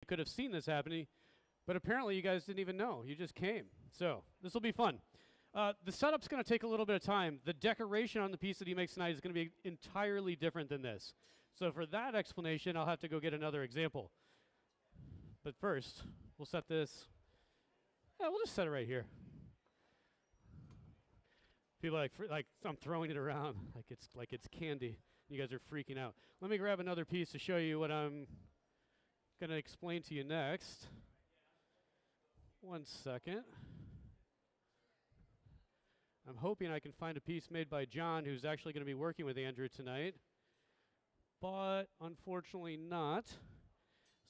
You could have seen this happening, but apparently you guys didn't even know. You just came. So this will be fun. The setup's going to take a little bit of time. The decoration on the piece that he makes tonight is going to be entirely different than this. So for that explanation, I'll have to go get another example. But first, we'll set this. Yeah, we'll just set it right here. People are like I'm throwing it around like it's candy. You guys are freaking out. Let me grab another piece to show you what I'm going to explain to you next. 1 second. I'm hoping I can find a piece made by John, who's actually going to be working with Andrew tonight, but unfortunately not.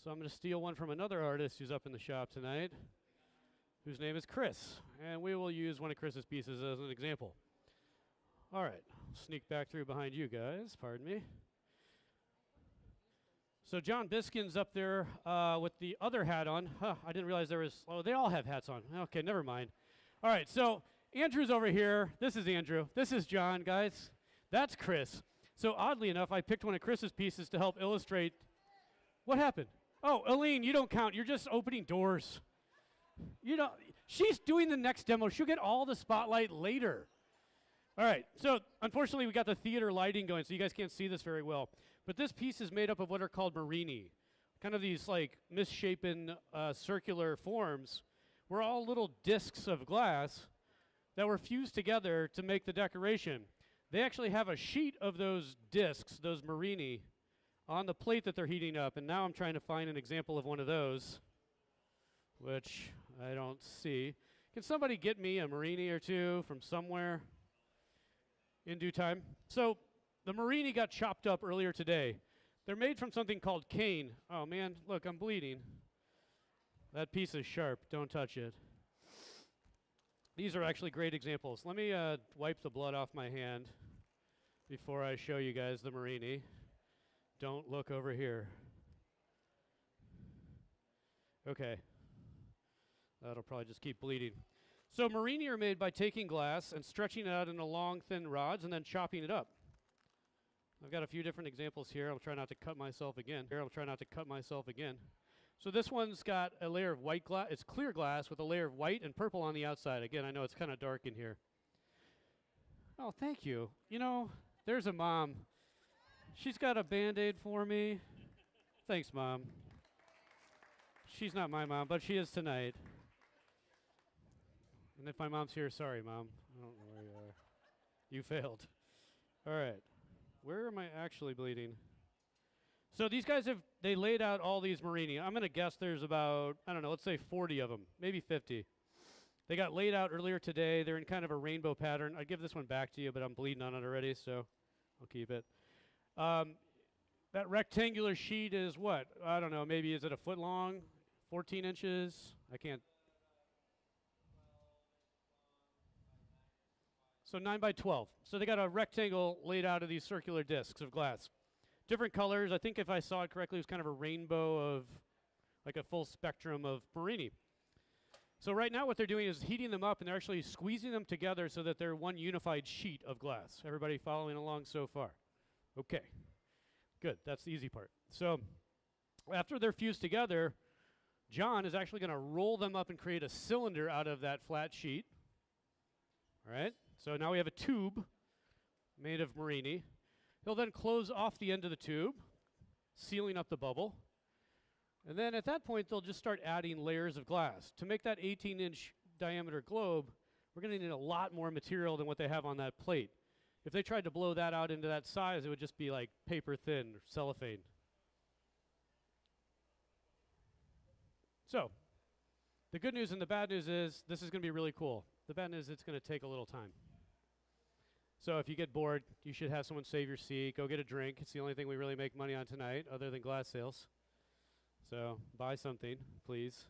So I'm going to steal one from another artist who's up in the shop tonight, whose name is Chris, and we will use one of Chris's pieces as an example. All right, sneak back through behind you guys, pardon me. So John Biskin's up there with the other hat on. Huh, I didn't realize there was, oh, they all have hats on. Okay, never mind. All right, so Andrew's over here. This is Andrew. This is John, guys. That's Chris. So oddly enough, I picked one of Chris's pieces to help illustrate. What happened? Oh, Aline, you don't count. You're just opening doors. You know, she's doing the next demo. She'll get all the spotlight later. All right, so unfortunately we got the theater lighting going, so you guys can't see this very well. But this piece is made up of what are called marini, kind of these like misshapen circular forms. We're all little discs of glass that were fused together to make the decoration. They actually have a sheet of those discs, those marini, on the plate that they're heating up, and now I'm trying to find an example of one of those, which I don't see. Can somebody get me a marini or two from somewhere in due time? So the marini got chopped up earlier today. They're made from something called cane. Oh man, look, I'm bleeding. That piece is sharp, don't touch it. These are actually great examples. Let me wipe the blood off my hand before I show you guys the marini. Don't look over here. Okay. That'll probably just keep bleeding. So marini are made by taking glass and stretching it out into long, thin rods and then chopping it up. I've got a few different examples here. I'll try not to cut myself again. So this one's got a layer of white glass. It's clear glass with a layer of white and purple on the outside. Again, I know it's kind of dark in here. Oh, thank you. You know, there's a mom. She's got a Band-Aid for me. Thanks, Mom. She's not my mom, but she is tonight. And if my mom's here, sorry, Mom. I don't know where you are. You failed. All right. Where am I actually bleeding? So these guys they laid out all these marini. I'm going to guess there's about, I don't know, let's say 40 of them, maybe 50. They got laid out earlier today. They're in kind of a rainbow pattern. I'd give this one back to you, but I'm bleeding on it already, so I'll keep it. That rectangular sheet is what? I don't know, maybe is it a foot long? 14 inches? I can't. So 9 by 12. So they got a rectangle laid out of these circular discs of glass. Different colors. I think if I saw it correctly, it was kind of a rainbow of, like a full spectrum of marini. So right now what they're doing is heating them up, and they're actually squeezing them together so that they're one unified sheet of glass. Everybody following along so far? Okay. Good. That's the easy part. So after they're fused together, John is actually going to roll them up and create a cylinder out of that flat sheet. All right? So now we have a tube made of marini. He'll then close off the end of the tube, sealing up the bubble. And then at that point, they'll just start adding layers of glass. To make that 18-inch diameter globe, we're going to need a lot more material than what they have on that plate. If they tried to blow that out into that size, it would just be like paper thin or cellophane. So the good news and the bad news is this is going to be really cool. The bad news is it's going to take a little time. So if you get bored, you should have someone save your seat, go get a drink. It's the only thing we really make money on tonight other than glass sales. So buy something, please.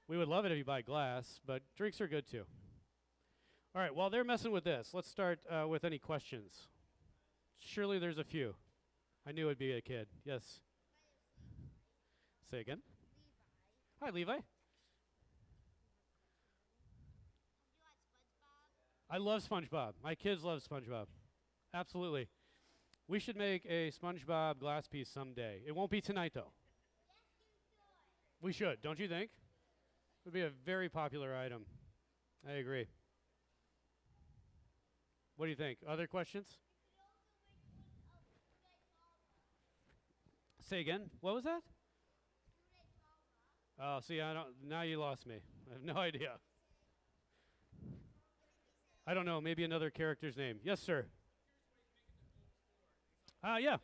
We would love it if you buy glass, but drinks are good too. All right, while they're messing with this, let's start with any questions. Surely there's a few. I knew it'd be a kid. Yes? Say again? Levi. Hi, Levi. I love SpongeBob. My kids love SpongeBob. Absolutely. We should make a SpongeBob glass piece someday. It won't be tonight, though. We should, don't you think? It would be a very popular item. I agree. What do you think? Other questions? Say again. What was that? Oh, see, I don't. Now you lost me. I have no idea. I don't know. Maybe another character's name. Yes, sir. Yeah.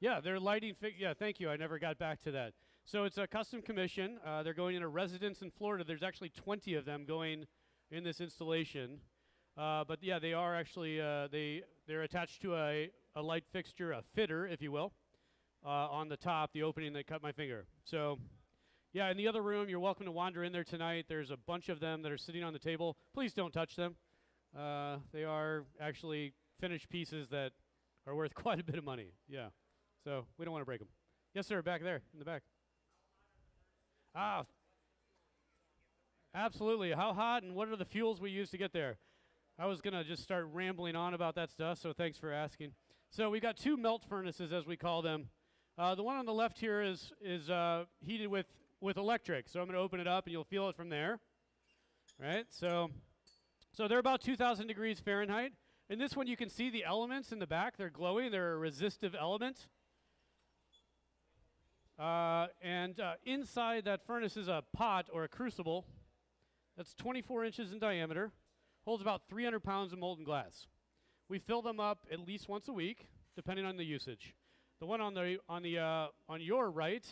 Yeah, they're lighting. Yeah, thank you. I never got back to that. So it's a custom commission. They're going in a residence in Florida. There's actually 20 of them going in this installation. But yeah, they are actually they're attached to a light fixture, a fitter, if you will, on the top, the opening that cut my finger. So yeah, in the other room, you're welcome to wander in there tonight. There's a bunch of them that are sitting on the table. Please don't touch them. They are actually finished pieces that are worth quite a bit of money. Yeah. So we don't want to break them. Yes, sir, back there in the back. Ah, absolutely. How hot and what are the fuels we use to get there? I was going to just start rambling on about that stuff, so thanks for asking. So we've got two melt furnaces, as we call them. The one on the left here is heated with electric. So I'm going to open it up, and you'll feel it from there. Right? So they're about 2,000 degrees Fahrenheit. In this one, you can see the elements in the back. They're glowing. They're a resistive element. Inside that furnace is a pot or a crucible that's 24 inches in diameter, holds about 300 pounds of molten glass. We fill them up at least once a week, depending on the usage. The one on your right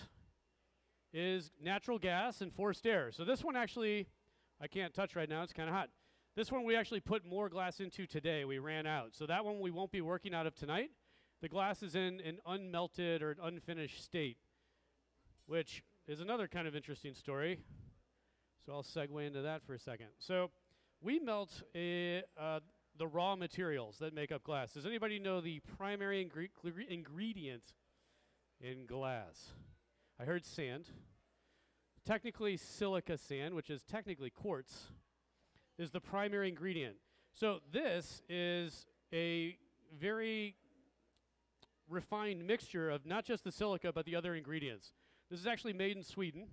is natural gas and forced air. So this one actually, I can't touch right now. It's kind of hot. This one we actually put more glass into today. We ran out. So that one we won't be working out of tonight. The glass is in an unmelted or an unfinished state, which is another kind of interesting story. So I'll segue into that for a second. So we melt the raw materials that make up glass. Does anybody know the primary ingredient in glass? I heard sand. Technically, silica sand, which is technically quartz, is the primary ingredient. So this is a very refined mixture of not just the silica, but the other ingredients. This is actually made in Sweden.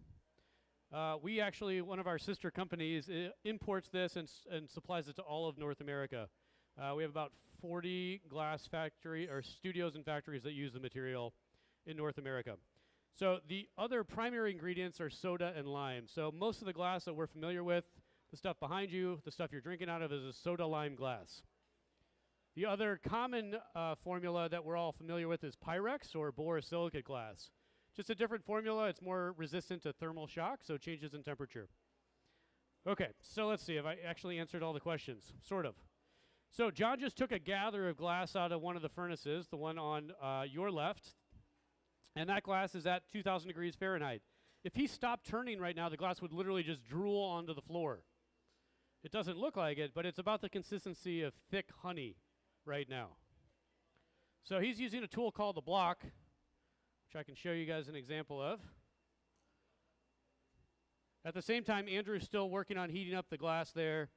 We actually, one of our sister companies, imports this and supplies it to all of North America. We have about 40 glass studios and factories that use the material in North America. So the other primary ingredients are soda and lime. So most of the glass that we're familiar with, the stuff behind you, the stuff you're drinking out of, is a soda lime glass. The other common formula that we're all familiar with is Pyrex or borosilicate glass. Just a different formula. It's more resistant to thermal shock, so changes in temperature. Okay, so let's see if I actually answered all the questions, sort of. So John just took a gather of glass out of one of the furnaces, the one on your left, and that glass is at 2,000 degrees Fahrenheit. If he stopped turning right now, the glass would literally just drool onto the floor. It doesn't look like it, but it's about the consistency of thick honey right now. So he's using a tool called the block, which I can show you guys an example of. At the same time, Andrew's still working on heating up the glass there,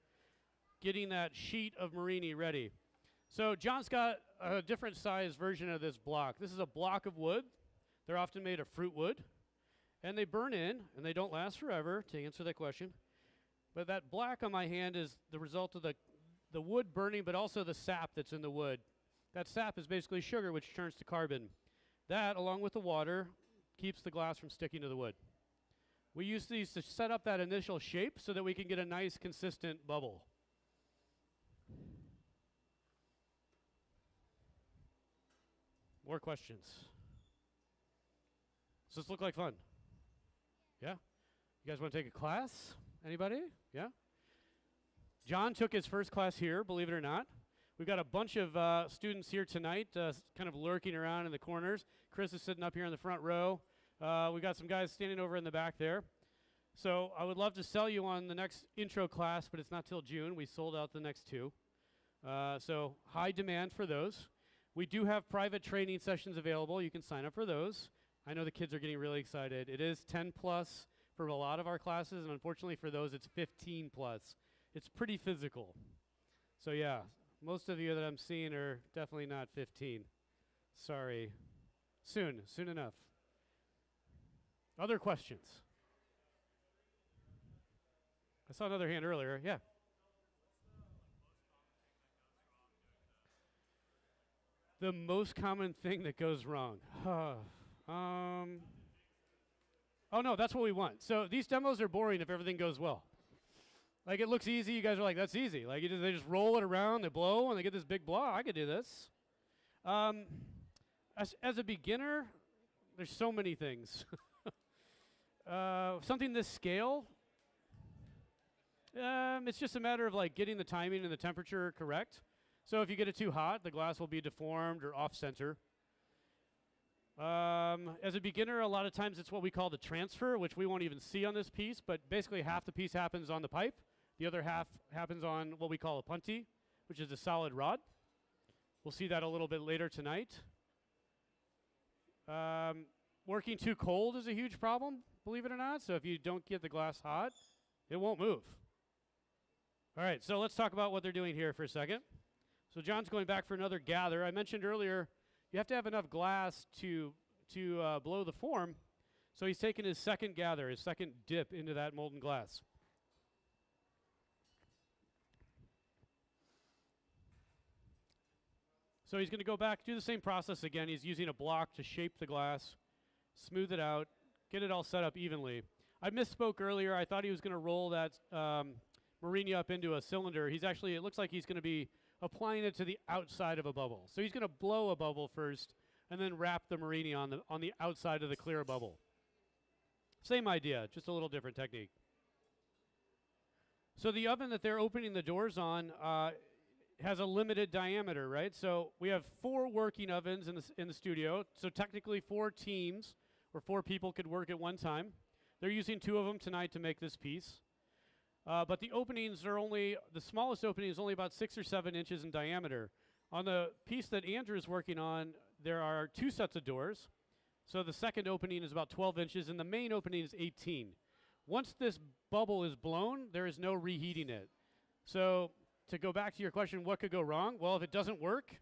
getting that sheet of Marini ready. So John's got a different size version of this block. This is a block of wood. They're often made of fruit wood, and they burn in, and they don't last forever, to answer that question. But that black on my hand is the result of the wood burning, but also the sap that's in the wood. That sap is basically sugar, which turns to carbon. That, along with the water, keeps the glass from sticking to the wood. We use these to set up that initial shape so that we can get a nice, consistent bubble. More questions? Does this look like fun? Yeah? You guys want to take a class? Anybody? Yeah? John took his first class here, believe it or not. We've got a bunch of students here tonight, kind of lurking around in the corners. Chris is sitting up here in the front row. We've got some guys standing over in the back there. So I would love to sell you on the next intro class, but it's not till June. We sold out the next two. So high demand for those. We do have private training sessions available. You can sign up for those. I know the kids are getting really excited. It is 10 plus for a lot of our classes, and unfortunately for those, it's 15 plus. It's pretty physical. So yeah, most of you that I'm seeing are definitely not 15. Sorry. Soon enough. Other questions? I saw another hand earlier. Yeah. The most common thing that goes wrong. Oh no, that's what we want. So these demos are boring if everything goes well. Like it looks easy. You guys are like, that's easy. Like they just roll it around, they blow, and they get this big blow. I could do this. As a beginner, there's so many things. Something this scale, it's just a matter of like getting the timing and the temperature correct. So if you get it too hot, the glass will be deformed or off-center. As a beginner, a lot of times it's what we call the transfer, which we won't even see on this piece, but basically half the piece happens on the pipe. The other half happens on what we call a punty, which is a solid rod. We'll see that a little bit later tonight. Working too cold is a huge problem, believe it or not. So if you don't get the glass hot, it won't move. All right, so let's talk about what they're doing here for a second. So John's going back for another gather. I mentioned earlier, you have to have enough glass to blow the form. So he's taking his second gather, his second dip into that molten glass. So he's going to go back, do the same process again. He's using a block to shape the glass, smooth it out, get it all set up evenly. I misspoke earlier. I thought he was going to roll that Marini up into a cylinder. He's actually, it looks like he's going to be applying it to the outside of a bubble. So he's going to blow a bubble first and then wrap the Marini on the outside of the clear bubble. Same idea, just a little different technique. So the oven that they're opening the doors on has a limited diameter, right? So we have 4 working ovens in the studio. So technically 4 teams or 4 people could work at one time. They're using 2 of them tonight to make this piece. But the openings are the smallest opening is only about 6 or 7 inches in diameter. On the piece that Andrew is working on, there are 2 sets of doors. So the second opening is about 12 inches, and the main opening is 18. Once this bubble is blown, there is no reheating it. So to go back to your question, what could go wrong? Well, if it doesn't work,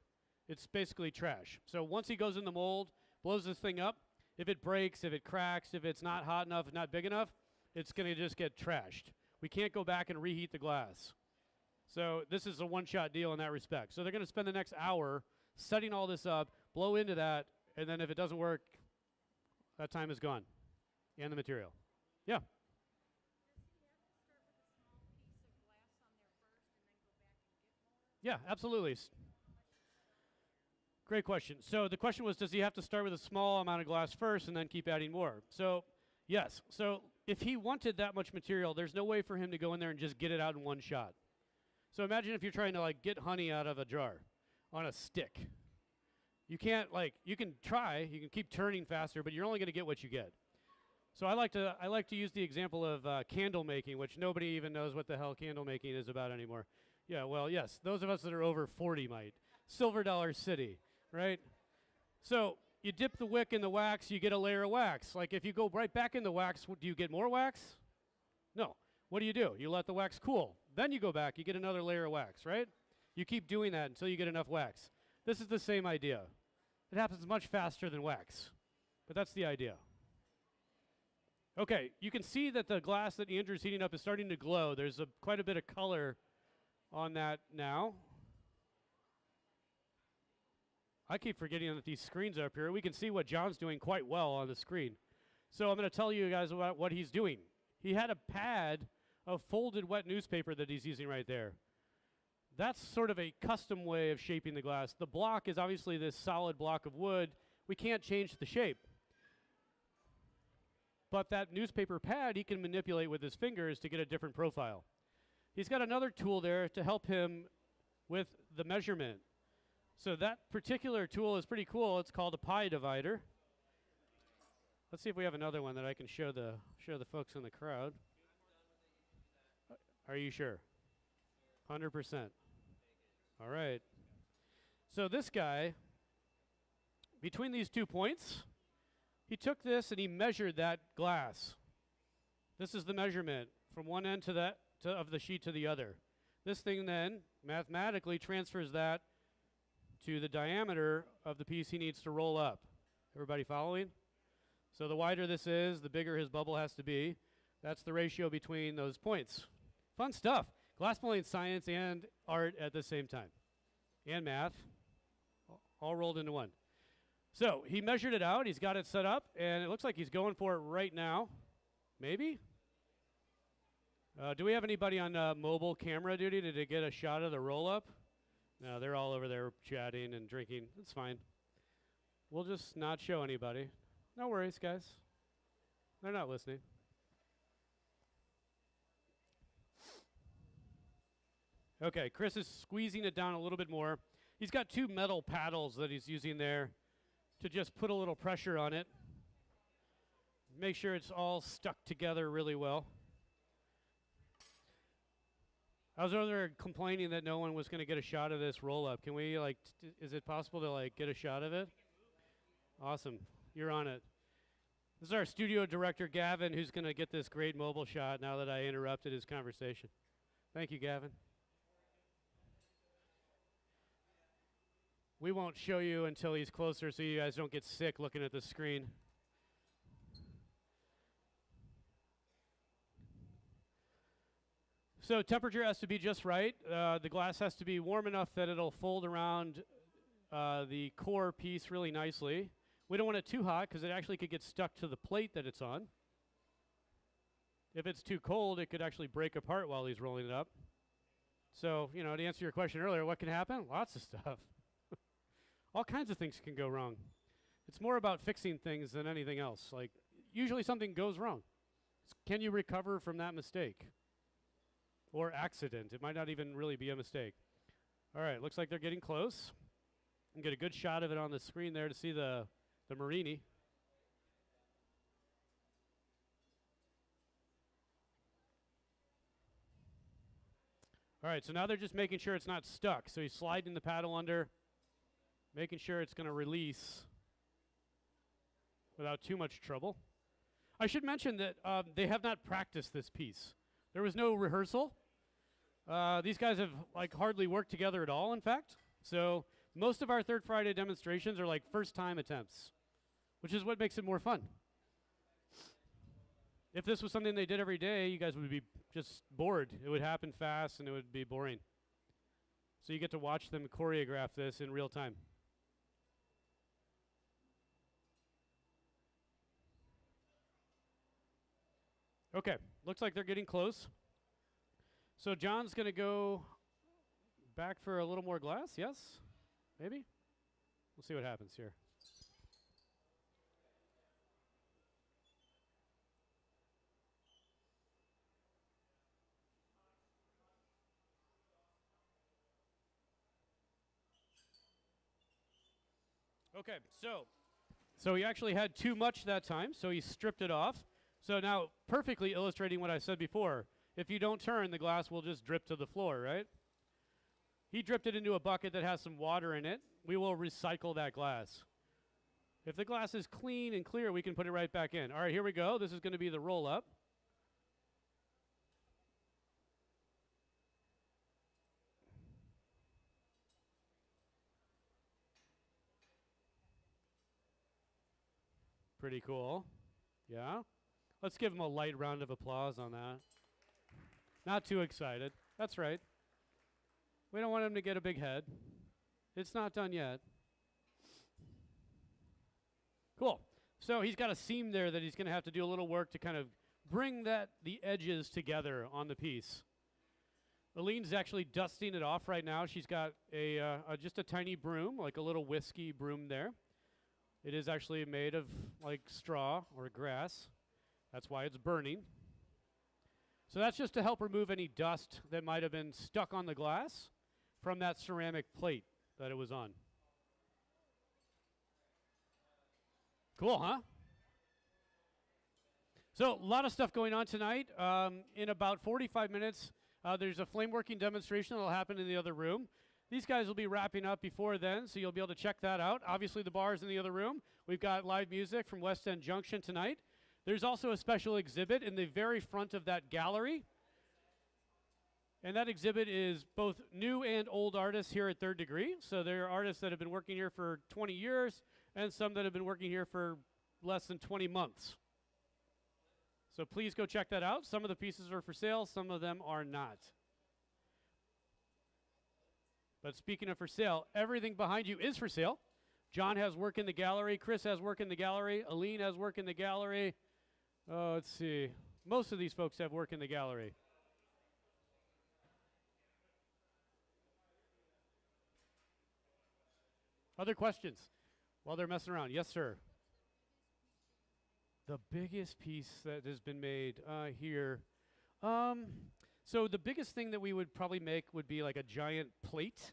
it's basically trash. So once he goes in the mold, blows this thing up, if it breaks, if it cracks, if it's not hot enough, not big enough, it's going to just get trashed. We can't go back and reheat the glass. So this is a one-shot deal in that respect. So they're going to spend the next hour setting all this up, blow into that, and then if it doesn't work, that time is gone and the material. Yeah? Yeah, absolutely. Great question. So the question was, does he have to start with a small amount of glass first and then keep adding more? So yes. So if he wanted that much material, there's no way for him to go in there and just get it out in one shot. So imagine if you're trying to like get honey out of a jar on a stick. You can't you can try, you can keep turning faster, but you're only going to get what you get. So I like to use the example of candle making, which nobody even knows what the hell candle making is about anymore. Yeah, well, yes, those of us that are over 40 might. Silver Dollar City, right? So you dip the wick in the wax, you get a layer of wax. Like if you go right back in the wax, do you get more wax? No. What do? You let the wax cool. Then you go back, you get another layer of wax, right? You keep doing that until you get enough wax. This is the same idea. It happens much faster than wax, but that's the idea. Okay, you can see that the glass that Andrew's heating up is starting to glow. There's quite a bit of color on that now. I keep forgetting that these screens are up here. We can see what John's doing quite well on the screen. So I'm going to tell you guys about what he's doing. He had a pad of folded wet newspaper that he's using right there. That's sort of a custom way of shaping the glass. The block is obviously this solid block of wood. We can't change the shape. But that newspaper pad he can manipulate with his fingers to get a different profile. He's got another tool there to help him with the measurement. So that particular tool is pretty cool. It's called a pie divider. Let's see if we have another one that I can show the folks in the crowd. Are you sure? 100%. All right. So this guy, between these 2 points, he took this and he measured that glass. This is the measurement from one end of the sheet to the other. This thing then mathematically transfers that to the diameter of the piece he needs to roll up. Everybody following? So the wider this is, the bigger his bubble has to be. That's the ratio between those points. Fun stuff. Glass blowing science and art at the same time. And math. All rolled into one. So he measured it out. He's got it set up. And it looks like he's going for it right now. Maybe? Do we have anybody on mobile camera duty to get a shot of the roll-up? No, they're all over there chatting and drinking. It's fine. We'll just not show anybody. No worries, guys. They're not listening. Okay, Chris is squeezing it down a little bit more. He's got 2 metal paddles that he's using there to just put a little pressure on it. Make sure it's all stuck together really well. I was earlier complaining that no one was going to get a shot of this roll-up. Can we, like, is it possible to, like, get a shot of it? Awesome. You're on it. This is our studio director, Gavin, who's going to get this great mobile shot now that I interrupted his conversation. Thank you, Gavin. We won't show you until he's closer so you guys don't get sick looking at the screen. So temperature has to be just right. The glass has to be warm enough that it'll fold around the core piece really nicely. We don't want it too hot because it actually could get stuck to the plate that it's on. If it's too cold, it could actually break apart while he's rolling it up. So, you know, to answer your question earlier, what can happen? Lots of stuff. All kinds of things can go wrong. It's more about fixing things than anything else. Like, usually something goes wrong. Can you recover from that mistake? Or accident. It might not even really be a mistake. All right, looks like they're getting close. And get a good shot of it on the screen there to see the Marini. All right, so now they're just making sure it's not stuck. So he's sliding the paddle under, making sure it's going to release without too much trouble. I should mention that they have not practiced this piece. There was no rehearsal. These guys have like hardly worked together at all, in fact. So most of our Third Friday demonstrations are like first-time attempts, which is what makes it more fun. If this was something they did every day, you guys would be just bored. It would happen fast and it would be boring. So you get to watch them choreograph this in real time. Okay, looks like they're getting close. So John's going to go back for a little more glass, yes? Maybe? We'll see what happens here. Okay, so he actually had too much that time, so he stripped it off. So now, perfectly illustrating what I said before, if you don't turn, the glass will just drip to the floor, right? He dripped it into a bucket that has some water in it. We will recycle that glass. If the glass is clean and clear, we can put it right back in. All right, here we go. This is going to be the roll-up. Pretty cool. Yeah? Let's give him a light round of applause on that. Not too excited. That's right. We don't want him to get a big head. It's not done yet. Cool. So he's got a seam there that he's going to have to do a little work to kind of bring the edges together on the piece. Aline's actually dusting it off right now. She's got just a tiny broom, like a little whiskey broom there. It is actually made of like straw or grass. That's why it's burning. So that's just to help remove any dust that might have been stuck on the glass from that ceramic plate that it was on. Cool, huh? So a lot of stuff going on tonight. In about 45 minutes, there's a flame working demonstration that will happen in the other room. These guys will be wrapping up before then, so you'll be able to check that out. Obviously, the bar is in the other room. We've got live music from West End Junction tonight. There's also a special exhibit in the very front of that gallery. And that exhibit is both new and old artists here at Third Degree. So there are artists that have been working here for 20 years and some that have been working here for less than 20 months. So please go check that out. Some of the pieces are for sale, some of them are not. But speaking of for sale, everything behind you is for sale. John has work in the gallery. Chris has work in the gallery. Aline has work in the gallery. Let's see. Most of these folks have work in the gallery. Other questions while they're messing around? Yes, sir. The biggest piece that has been made here. So the biggest thing that we would probably make would be like a giant plate.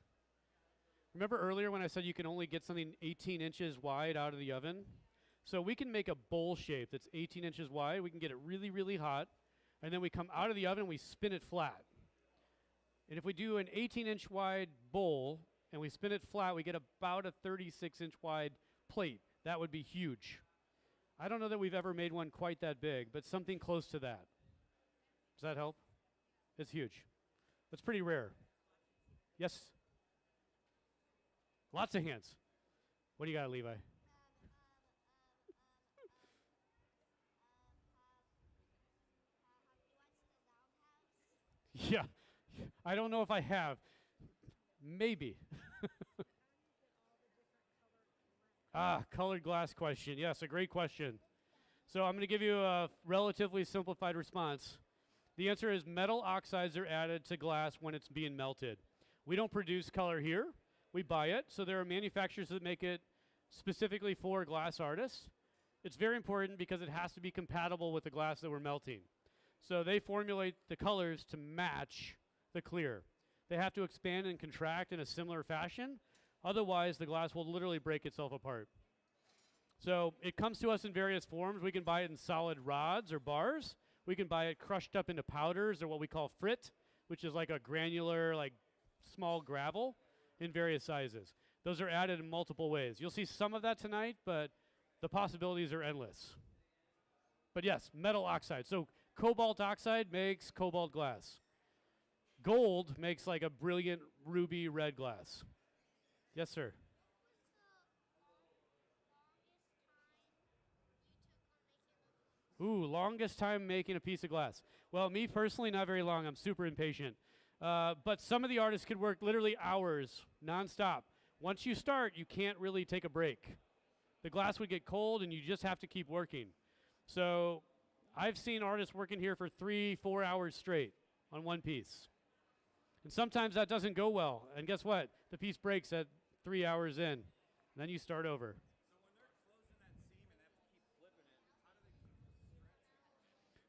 Remember earlier when I said you can only get something 18 inches wide out of the oven? So we can make a bowl shape that's 18 inches wide. We can get it really, really hot. And then we come out of the oven and we spin it flat. And if we do an 18-inch wide bowl and we spin it flat, we get about a 36-inch wide plate. That would be huge. I don't know that we've ever made one quite that big, but something close to that. Does that help? It's huge. That's pretty rare. Yes? Lots of hands. What do you got, Levi? Yeah. I don't know if I have. Maybe. Colored glass question. Yes, a great question. So I'm going to give you a relatively simplified response. The answer is metal oxides are added to glass when it's being melted. We don't produce color here. We buy it. So there are manufacturers that make it specifically for glass artists. It's very important because it has to be compatible with the glass that we're melting. So they formulate the colors to match the clear. They have to expand and contract in a similar fashion. Otherwise, the glass will literally break itself apart. So it comes to us in various forms. We can buy it in solid rods or bars. We can buy it crushed up into powders or what we call frit, which is like a granular, like small gravel in various sizes. Those are added in multiple ways. You'll see some of that tonight, but the possibilities are endless. But yes, metal oxide. So cobalt oxide makes cobalt glass. Gold makes like a brilliant ruby red glass. Yes, sir. Ooh, longest time making a piece of glass. Well, me personally, not very long. I'm super impatient. But some of the artists could work literally hours, nonstop. Once you start, you can't really take a break. The glass would get cold, and you just have to keep working. So I've seen artists working here for 3-4 hours straight on one piece. And sometimes that doesn't go well. And guess what? The piece breaks at 3 hours in. And then you start over.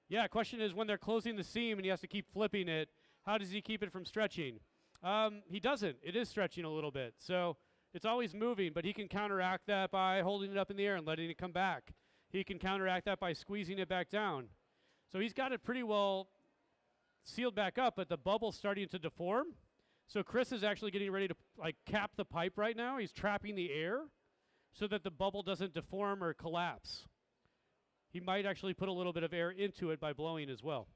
Yeah, question is when they're closing the seam and he has to keep flipping it, how does he keep it from stretching? He doesn't. It is stretching a little bit. So it's always moving, but he can counteract that by holding it up in the air and letting it come back. He can counteract that by squeezing it back down. So he's got it pretty well sealed back up, but the bubble's starting to deform. So Chris is actually getting ready to like cap the pipe right now. He's trapping the air so that the bubble doesn't deform or collapse. He might actually put a little bit of air into it by blowing as well.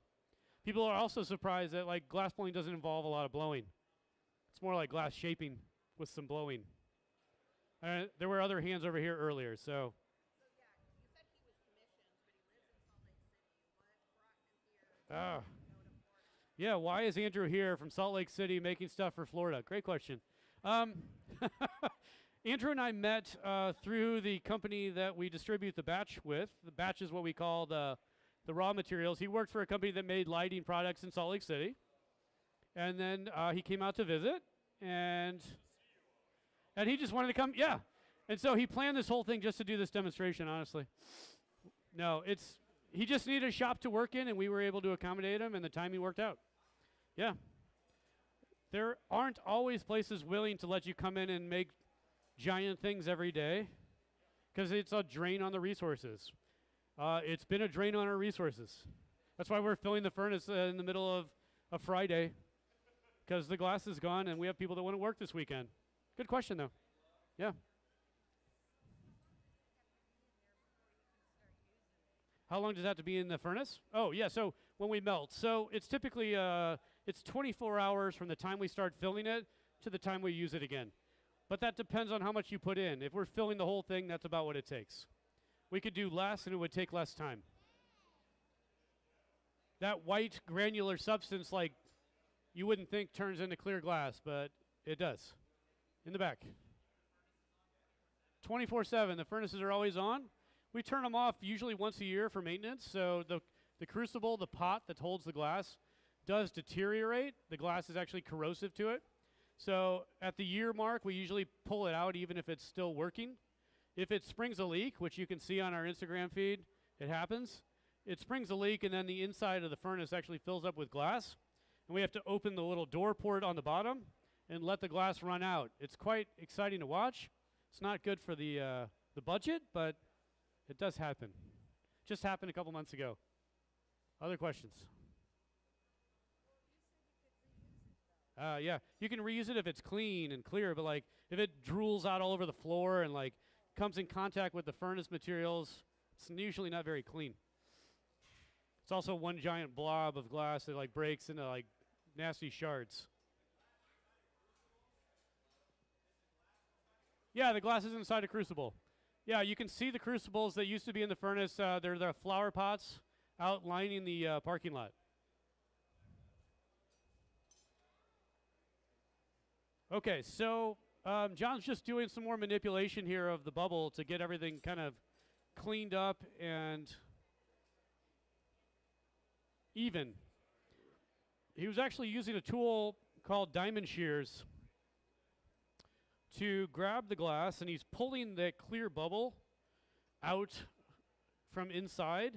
People are also surprised that like glass blowing doesn't involve a lot of blowing. It's more like glass shaping with some blowing. There were other hands over here earlier, so. Yeah, why is Andrew here from Salt Lake City making stuff for Florida? Great question. Andrew and I met through the company that we distribute the batch with. The batch is what we call the raw materials. He worked for a company that made lighting products in Salt Lake City. And then he came out to visit, and he just wanted to come, yeah. And so he planned this whole thing just to do this demonstration, honestly. No, he just needed a shop to work in, and we were able to accommodate him, and the timing worked out. Yeah. There aren't always places willing to let you come in and make giant things every day because it's a drain on the resources. It's been a drain on our resources. That's why we're filling the furnace in the middle of a Friday because the glass is gone and we have people that want to work this weekend. Good question, though. Yeah. How long does that have to be in the furnace? Oh, yeah, so when we melt. So it's typically, it's 24 hours from the time we start filling it to the time we use it again. But that depends on how much you put in. If we're filling the whole thing, that's about what it takes. We could do less and it would take less time. that white granular substance, like you wouldn't think turns into clear glass, but it does. In the back. 24/7. The furnaces are always on. We turn them off usually once a year for maintenance. So the crucible, the pot that holds the glass, does deteriorate. The glass is actually corrosive to it. So at the year mark, we usually pull it out even if it's still working. If it springs a leak, which you can see on our Instagram feed, it happens. It springs a leak, and then the inside of the furnace actually fills up with glass. And we have to open the little door port on the bottom and let the glass run out. It's quite exciting to watch. It's not good for the budget, but it does happen. Just happened a couple months ago. Other questions? Yeah, you can reuse it if it's clean and clear, but like if it drools out all over the floor and like comes in contact with the furnace materials, it's usually not very clean. It's also one giant blob of glass that like breaks into like nasty shards. Yeah, the glass is inside a crucible. Yeah, you can see the crucibles that used to be in the furnace. They're the flower pots outlining the parking lot. Okay, so John's just doing some more manipulation here of the bubble to get everything kind of cleaned up and even. He was actually using a tool called diamond shears to grab the glass, and he's pulling that clear bubble out from inside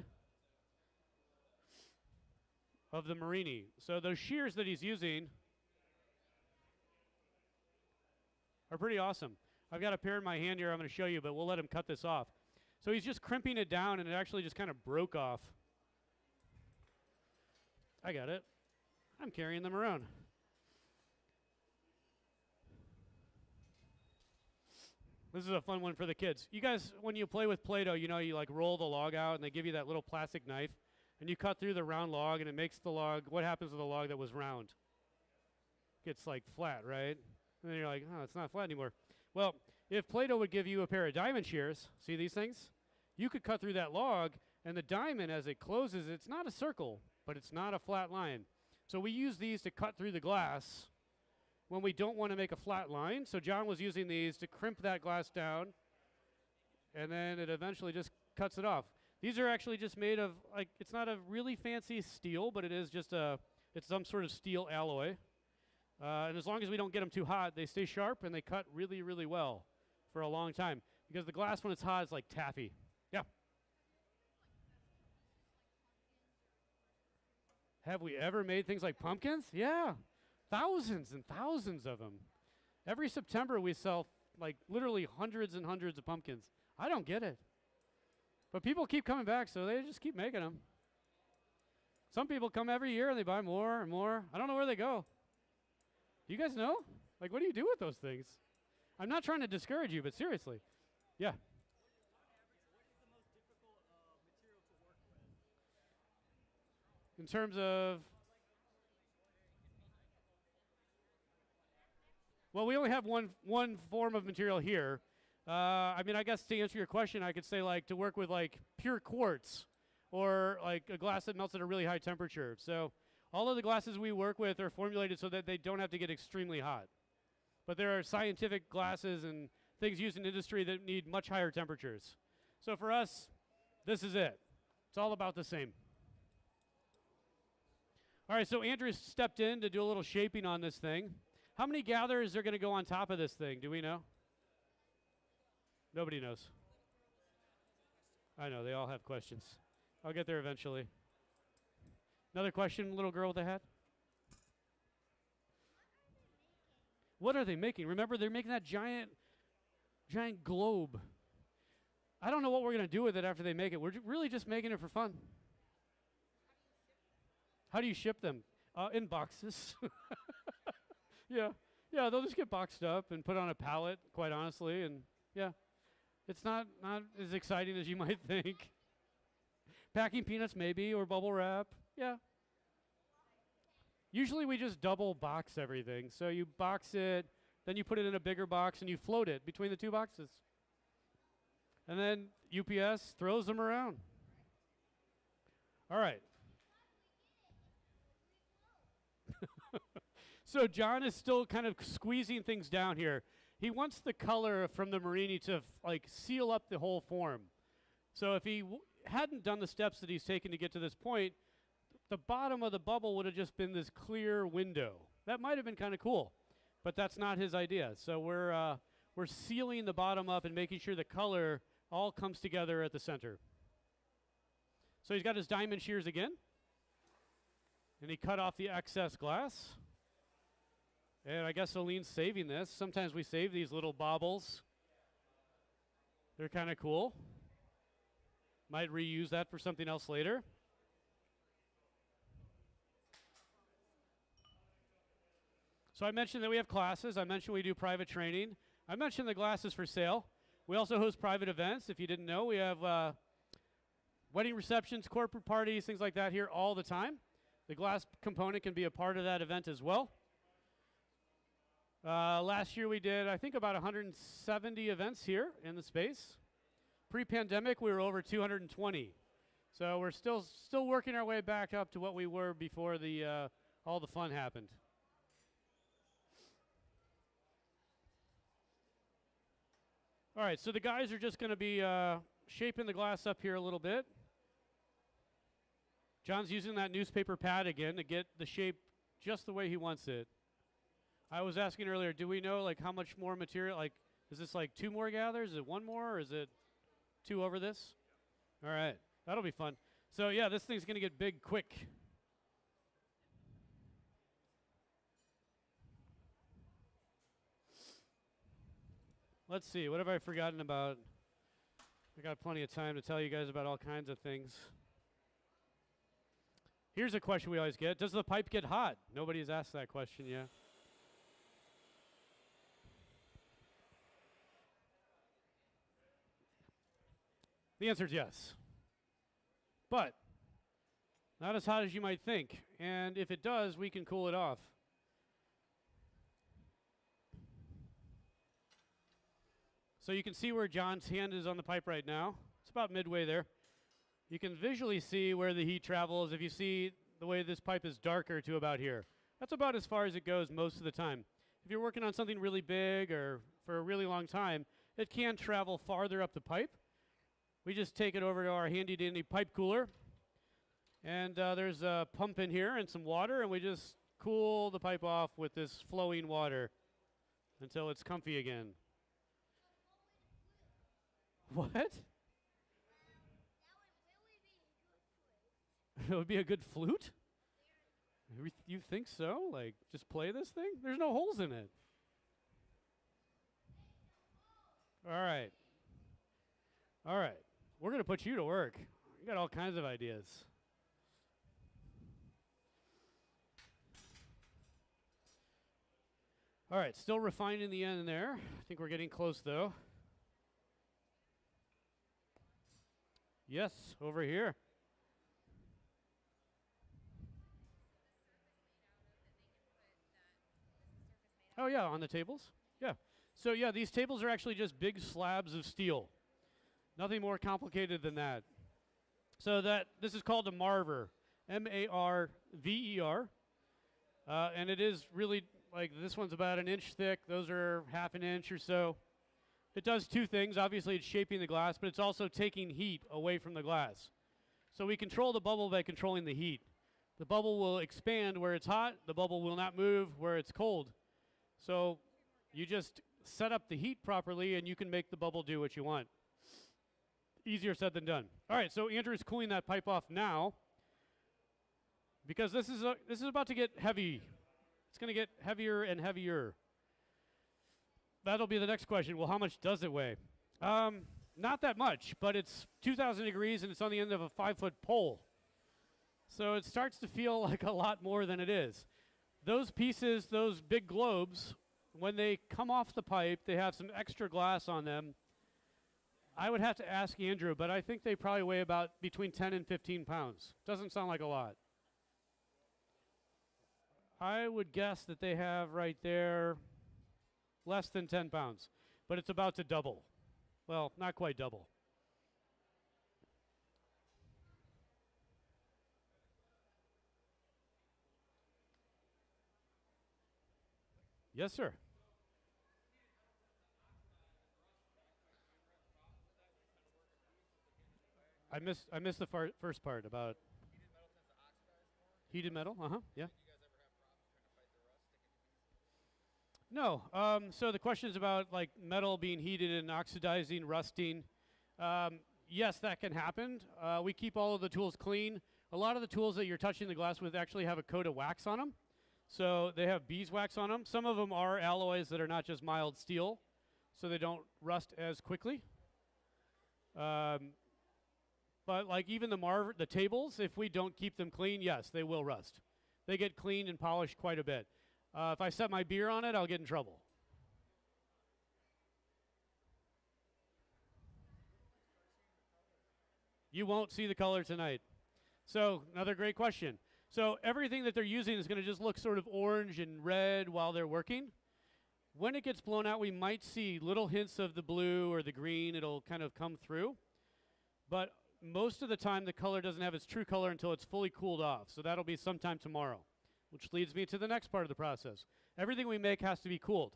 of the Marini. So those shears that he's using are pretty awesome. I've got a pair in my hand here I'm going to show you, but we'll let him cut this off. So he's just crimping it down, and it actually just kind of broke off. I got it. I'm carrying them around. This is a fun one for the kids. You guys, when you play with Play-Doh, you know, you like roll the log out, and they give you that little plastic knife, and you cut through the round log, and it makes the log, what happens with the log that was round? Gets like flat, right? And then you're like, oh, it's not flat anymore. Well, if Play-Doh would give you a pair of diamond shears, see these things? You could cut through that log, and the diamond, as it closes, it's not a circle, but it's not a flat line. So we use these to cut through the glass when we don't want to make a flat line. So John was using these to crimp that glass down, and then it eventually just cuts it off. These are actually just made of, like, it's not a really fancy steel, but it is just it's some sort of steel alloy. And as long as we don't get them too hot, they stay sharp and they cut really, really well for a long time. Because the glass, when it's hot, is like taffy. Yeah. Have we ever made things like pumpkins? Yeah. Thousands and thousands of them. Every September we sell like literally hundreds and hundreds of pumpkins. I don't get it. But people keep coming back, so they just keep making them. Some people come every year and they buy more and more. I don't know where they go. Do you guys know? Like, what do you do with those things? I'm not trying to discourage you, but seriously. Yeah. In terms of, well, we only have one form of material here. I mean, I guess to answer your question, I could say like to work with like pure quartz or like a glass that melts at a really high temperature. So all of the glasses we work with are formulated so that they don't have to get extremely hot. But there are scientific glasses and things used in industry that need much higher temperatures. So for us, this is it. It's all about the same. All right, so Andrew stepped in to do a little shaping on this thing. How many gatherers are going to go on top of this thing? Do we know? Nobody knows. I know, they all have questions. I'll get there eventually. Another question, little girl with a hat? What are they making? Remember, they're making that giant globe. I don't know what we're going to do with it after they make it. We're really just making it for fun. How do you ship them? In boxes. Yeah, they'll just get boxed up and put on a pallet, quite honestly, and yeah. It's not as exciting as you might think. Packing peanuts maybe, or bubble wrap, yeah. Usually we just double box everything. So you box it, then you put it in a bigger box and you float it between the two boxes. And then UPS throws them around. All right. So John is still kind of squeezing things down here. He wants the color from the Marini to like seal up the whole form. So if he hadn't done the steps that he's taken to get to this point, the bottom of the bubble would have just been this clear window. That might have been kind of cool, but that's not his idea. So we're sealing the bottom up and making sure the color all comes together at the center. So he's got his diamond shears again, and he cut off the excess glass. And I guess Aline's saving this. Sometimes we save these little baubles. They're kind of cool. Might reuse that for something else later. So I mentioned that we have classes. I mentioned we do private training. I mentioned the glass is for sale. We also host private events. If you didn't know, we have wedding receptions, corporate parties, things like that here all the time. The glass component can be a part of that event as well. Last year we did, I think, about 170 events here in the space. Pre-pandemic, we were over 220. So we're still working our way back up to what we were before the all the fun happened. All right, so the guys are just going to be shaping the glass up here a little bit. John's using that newspaper pad again to get the shape just the way he wants it. I was asking earlier, do we know like how much more material, like is this like 2 more gathers? Is it 1 more, or is it 2 over this? All right, that'll be fun. So yeah, this thing's going to get big quick. Let's see, what have I forgotten about? I got plenty of time to tell you guys about all kinds of things. Here's a question we always get. Does the pipe get hot? Nobody's asked that question yet. The answer is yes. But not as hot as you might think. And if it does, we can cool it off. So you can see where John's hand is on the pipe right now. It's about midway there. You can visually see where the heat travels if you see the way this pipe is darker to about here. That's about as far as it goes most of the time. If you're working on something really big or for a really long time, it can travel farther up the pipe. We just take it over to our handy-dandy pipe cooler. And there's a pump in here and some water, and we just cool the pipe off with this flowing water until it's comfy again. What? It would be a good flute? You think so? Like, just play this thing? There's no holes in it. All right. All right. We're going to put you to work. You got all kinds of ideas. All right, still refining the end there. I think we're getting close, though. Yes, over here. Oh, yeah, on the tables? Yeah. So, yeah, these tables are actually just big slabs of steel. Nothing more complicated than that. So this is called a marver, M-A-R-V-E-R. And it is really, like, this one's about 1 inch thick. Those are 1/2 inch or so. It does 2 things. Obviously, it's shaping the glass, but it's also taking heat away from the glass. So we control the bubble by controlling the heat. The bubble will expand where it's hot. The bubble will not move where it's cold. So you just set up the heat properly, and you can make the bubble do what you want. Easier said than done. All right, so Andrew's cooling that pipe off now because this is about to get heavy. It's going to get heavier and heavier. That'll be the next question. Well, how much does it weigh? Not that much, but it's 2,000 degrees and it's on the end of a 5-foot pole. So it starts to feel like a lot more than it is. Those pieces, those big globes, when they come off the pipe, they have some extra glass on them. I would have to ask Andrew, but I think they probably weigh about between 10 and 15 pounds. Doesn't sound like a lot. I would guess that they have right there less than 10 pounds, but it's about to double. Well, not quite double. Yes, sir. I missed the first part about heated metal. Uh huh. Yeah. No. So the question is about like metal being heated and oxidizing, rusting. Um, yes, that can happen. We keep all of the tools clean. A lot of the tools that you're touching the glass with actually have a coat of wax on them. So they have beeswax on them. Some of them are alloys that are not just mild steel, so they don't rust as quickly. Um, but like even the tables, if we don't keep them clean, yes, they will rust. They get cleaned and polished quite a bit. If I set my beer on it, I'll get in trouble. You won't see the color tonight. So another great question. So everything that they're using is going to just look sort of orange and red while they're working. When it gets blown out, we might see little hints of the blue or the green. It'll kind of come through. But most of the time, the color doesn't have its true color until it's fully cooled off. So that'll be sometime tomorrow, which leads me to the next part of the process. Everything we make has to be cooled.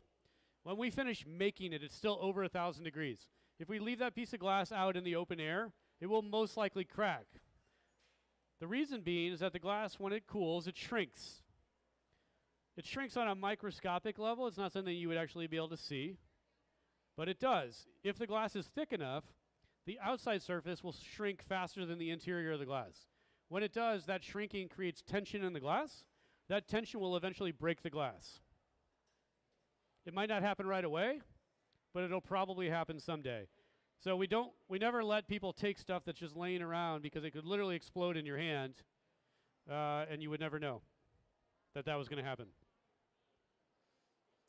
When we finish making it, it's still over 1,000 degrees. If we leave that piece of glass out in the open air, it will most likely crack. The reason being is that the glass, when it cools, it shrinks. It shrinks on a microscopic level. It's not something you would actually be able to see, but it does. If the glass is thick enough, the outside surface will shrink faster than the interior of the glass. When it does, that shrinking creates tension in the glass. That tension will eventually break the glass. It might not happen right away, but it'll probably happen someday. So we never let people take stuff that's just laying around because it could literally explode in your hand, and you would never know that that was going to happen.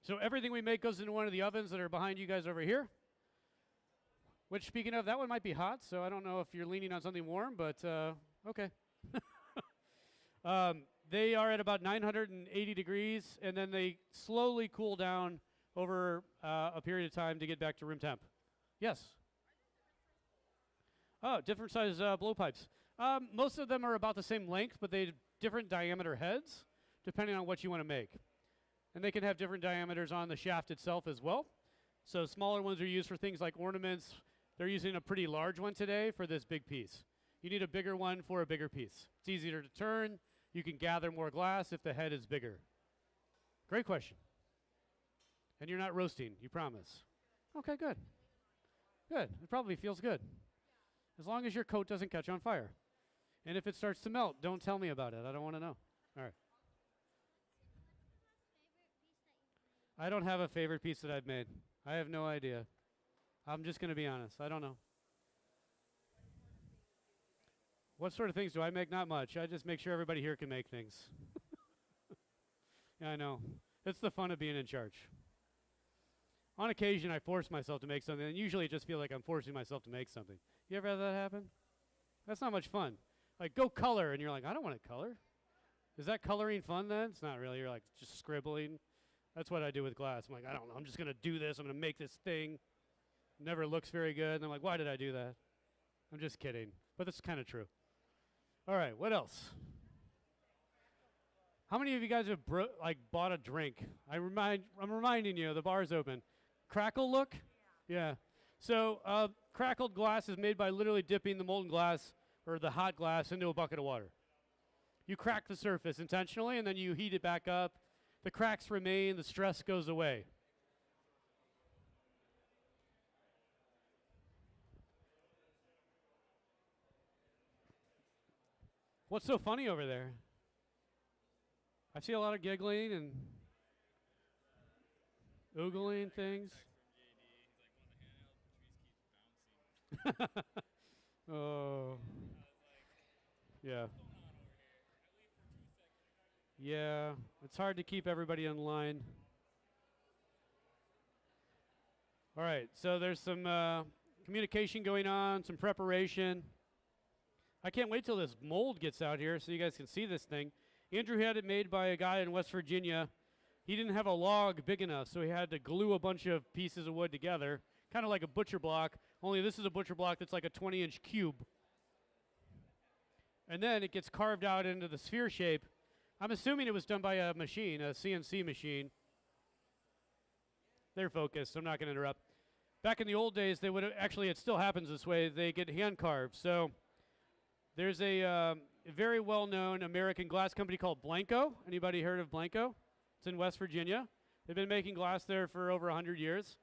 So everything we make goes into one of the ovens that are behind you guys over here. Which, speaking of, that one might be hot, so I don't know if you're leaning on something warm, but okay. They are at about 980 degrees, and then they slowly cool down over a period of time to get back to room temp. Yes? Oh, different size blowpipes. Most of them are about the same length, but they have different diameter heads, depending on what you want to make. And they can have different diameters on the shaft itself as well. So smaller ones are used for things like ornaments. They're using a pretty large one today for this big piece. You need a bigger one for a bigger piece. It's easier to turn. You can gather more glass if the head is bigger. Great question. And you're not roasting, you promise. Okay, good. Good. It probably feels good. As long as your coat doesn't catch on fire. And if it starts to melt, don't tell me about it. I don't want to know. All right. I don't have a favorite piece that I've made. I have no idea. I'm just going to be honest. I don't know. What sort of things do I make? Not much. I just make sure everybody here can make things. Yeah, I know. It's the fun of being in charge. On occasion, I force myself to make something, and usually it just feels like I'm forcing myself to make something. You ever have that happen? That's not much fun. Like, go color, and you're like, I don't want to color. Is that coloring fun then? It's not really. You're like just scribbling. That's what I do with glass. I'm like, I don't know. I'm just going to do this. I'm going to make this thing. Never looks very good. And I'm like, why did I do that? I'm just kidding. But that's kind of true. All right, what else? How many of you guys have bought a drink? I'm reminding you, the bar's open. Crackle look? Yeah. So crackled glass is made by literally dipping the molten glass or the hot glass into a bucket of water. You crack the surface intentionally, and then you heat it back up. The cracks remain. The stress goes away. What's so funny over there? I see a lot of giggling and oogling things. Oh. Yeah. Yeah. It's hard to keep everybody in line. All right. So there's some communication going on, some preparation. I can't wait till this mold gets out here so you guys can see this thing. Andrew had it made by a guy in West Virginia. He didn't have a log big enough, so he had to glue a bunch of pieces of wood together, kind of like a butcher block, only this is a butcher block that's like a 20-inch cube. And then it gets carved out into the sphere shape. I'm assuming it was done by a machine, a CNC machine. they're focused, so I'm not going to interrupt. Back in the old days, they would actually, it still happens this way, they get hand carved. So there's a very well-known American glass company called Blanco. Anybody heard of Blanco? It's in West Virginia. They've been making glass there for over 100 years.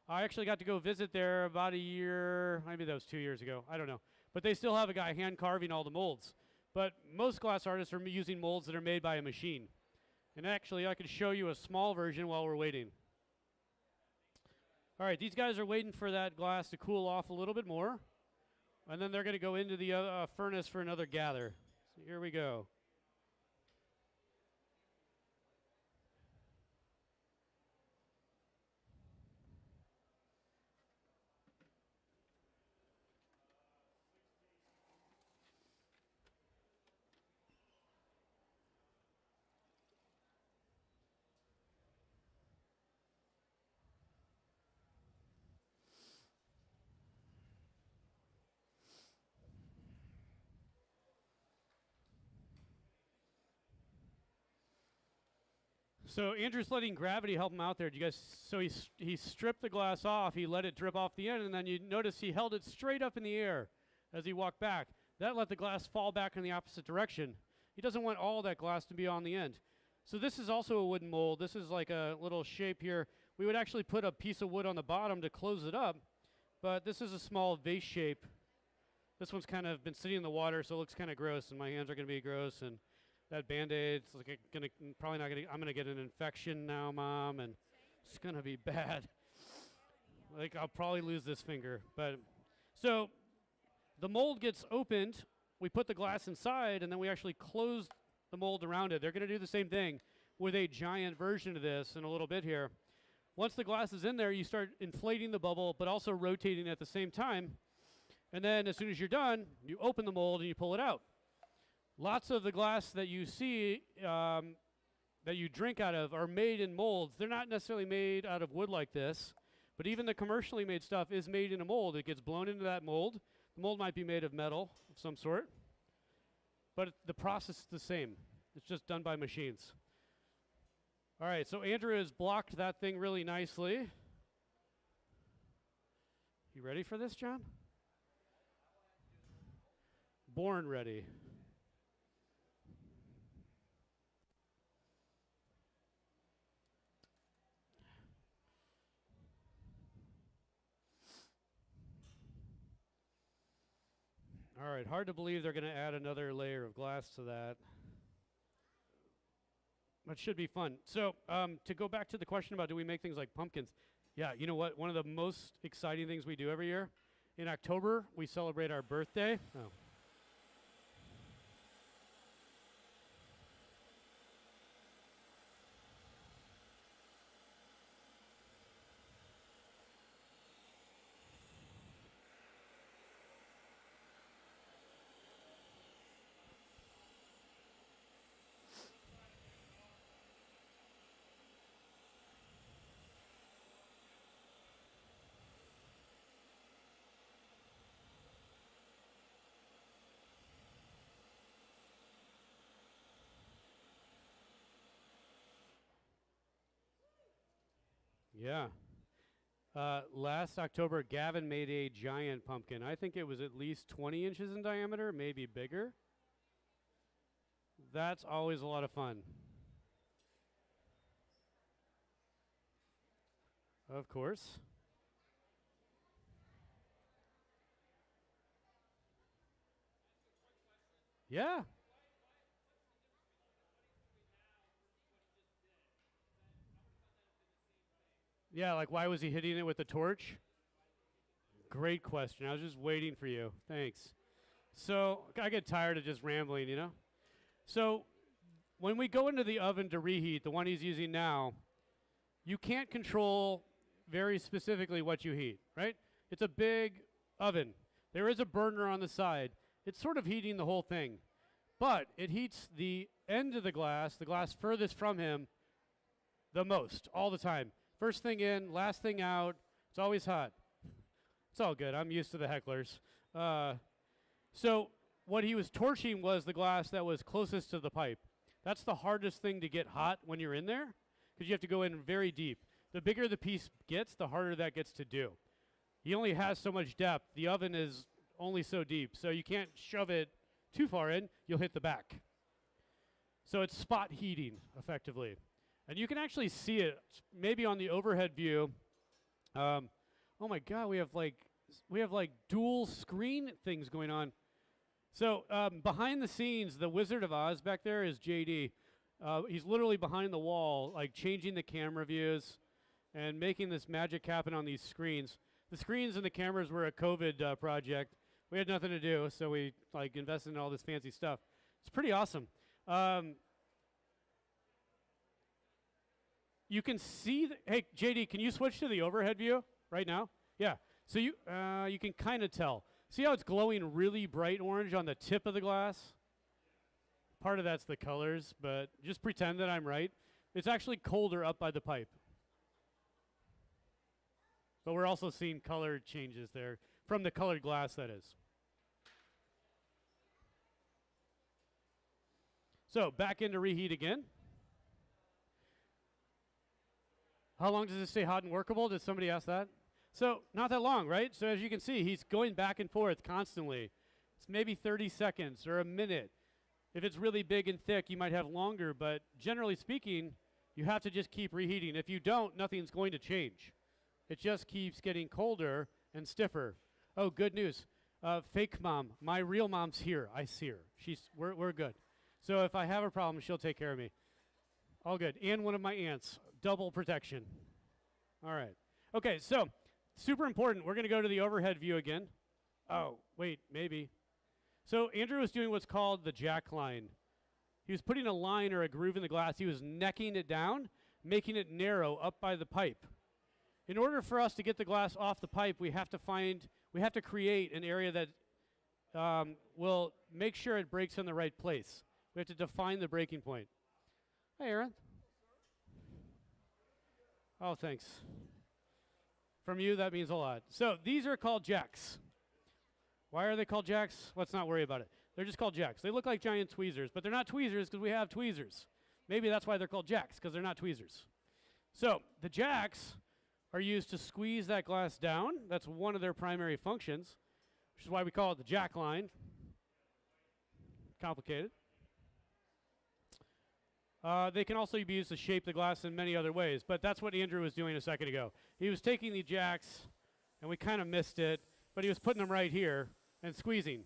I actually got to go visit there about a year, maybe that was 2 years ago, I don't know. But they still have a guy hand carving all the molds. But most glass artists are using molds that are made by a machine. And actually, I could show you a small version while we're waiting. All right, these guys are waiting for that glass to cool off a little bit more. And then they're going to go into the furnace for another gather. So here we go. So Andrew's letting gravity help him out there. Do you guys? So he stripped the glass off. He let it drip off the end, and then you notice he held it straight up in the air as he walked back. That let the glass fall back in the opposite direction. He doesn't want all that glass to be on the end. So this is also a wooden mold. This is like a little shape here. We would actually put a piece of wood on the bottom to close it up, but this is a small vase shape. This one's kind of been sitting in the water, so it looks kind of gross, and my hands are going to be gross, and that Band-Aid's like probably not gonna. I'm gonna get an infection now, Mom, and it's gonna be bad. Like I'll probably lose this finger. But so the mold gets opened. We put the glass inside, and then we actually close the mold around it. They're gonna do the same thing with a giant version of this in a little bit here. Once the glass is in there, you start inflating the bubble, but also rotating at the same time. And then as soon as you're done, you open the mold and you pull it out. Lots of the glass that you see, that you drink out of, are made in molds. They're not necessarily made out of wood like this, but even the commercially made stuff is made in a mold. It gets blown into that mold. The mold might be made of metal of some sort, but the process is the same. It's just done by machines. All right, so Andrew has blocked that thing really nicely. You ready for this, John? Born ready. All right, hard to believe they're going to add another layer of glass to that. That should be fun. So to go back to the question about do we make things like pumpkins, yeah, you know what? One of the most exciting things we do every year, in October, we celebrate our birthday. Oh. Yeah. Last October, Gavin made a giant pumpkin. I think it was at least 20 inches in diameter, maybe bigger. That's always a lot of fun. Of course. Yeah. Yeah, like why was he hitting it with the torch? Great question. I was just waiting for you. Thanks. So I get tired of just rambling, you know? So when we go into the oven to reheat, the one he's using now, you can't control very specifically what you heat, right? It's a big oven. There is a burner on the side. It's sort of heating the whole thing. But it heats the end of the glass furthest from him, the most, all the time. First thing in, last thing out. It's always hot. It's all good. I'm used to the hecklers. So what he was torching was the glass that was closest to the pipe. That's the hardest thing to get hot when you're in there, because you have to go in very deep. The bigger the piece gets, the harder that gets to do. He only has so much depth. The oven is only so deep, so you can't shove it too far in. You'll hit the back. So it's spot heating, effectively. And you can actually see it maybe on the overhead view. Oh my God, we have like dual screen things going on. So behind the scenes, the Wizard of Oz back there is JD. He's literally behind the wall, like changing the camera views and making this magic happen on these screens. The screens and the cameras were a COVID project. We had nothing to do, so we like invested in all this fancy stuff. It's pretty awesome. You can see, hey, JD, can you switch to the overhead view right now? Yeah, so you can kind of tell. See how it's glowing really bright orange on the tip of the glass? Part of that's the colors, but just pretend that I'm right. It's actually colder up by the pipe. But we're also seeing color changes there, from the colored glass, that is. So back into reheat again. How long does this stay hot and workable? Did somebody ask that? So not that long, right? So as you can see, he's going back and forth constantly. It's maybe 30 seconds or a minute. If it's really big and thick, you might have longer, but generally speaking, you have to just keep reheating. If you don't, nothing's going to change. It just keeps getting colder and stiffer. Oh, good news. Fake mom. My real mom's here. I see her. We're good. So if I have a problem, she'll take care of me. All good. And one of my aunts. Double protection. All right. Okay, so super important. We're going to go to the overhead view again. Oh, wait, maybe. So Andrew was doing what's called the jack line. He was putting a line or a groove in the glass. He was necking it down, making it narrow up by the pipe. In order for us to get the glass off the pipe, we have to create an area that will make sure it breaks in the right place. We have to define the breaking point. Hey, Aaron. Oh, thanks. From you, that means a lot. So these are called jacks. Why are they called jacks? Let's not worry about it. They're just called jacks. They look like giant tweezers, but they're not tweezers because we have tweezers. Maybe that's why they're called jacks, because they're not tweezers. So the jacks are used to squeeze that glass down. That's one of their primary functions, which is why we call it the jack line. Complicated. They can also be used to shape the glass in many other ways, but that's what Andrew was doing a second ago. He was taking the jacks, and we kind of missed it, but he was putting them right here and squeezing.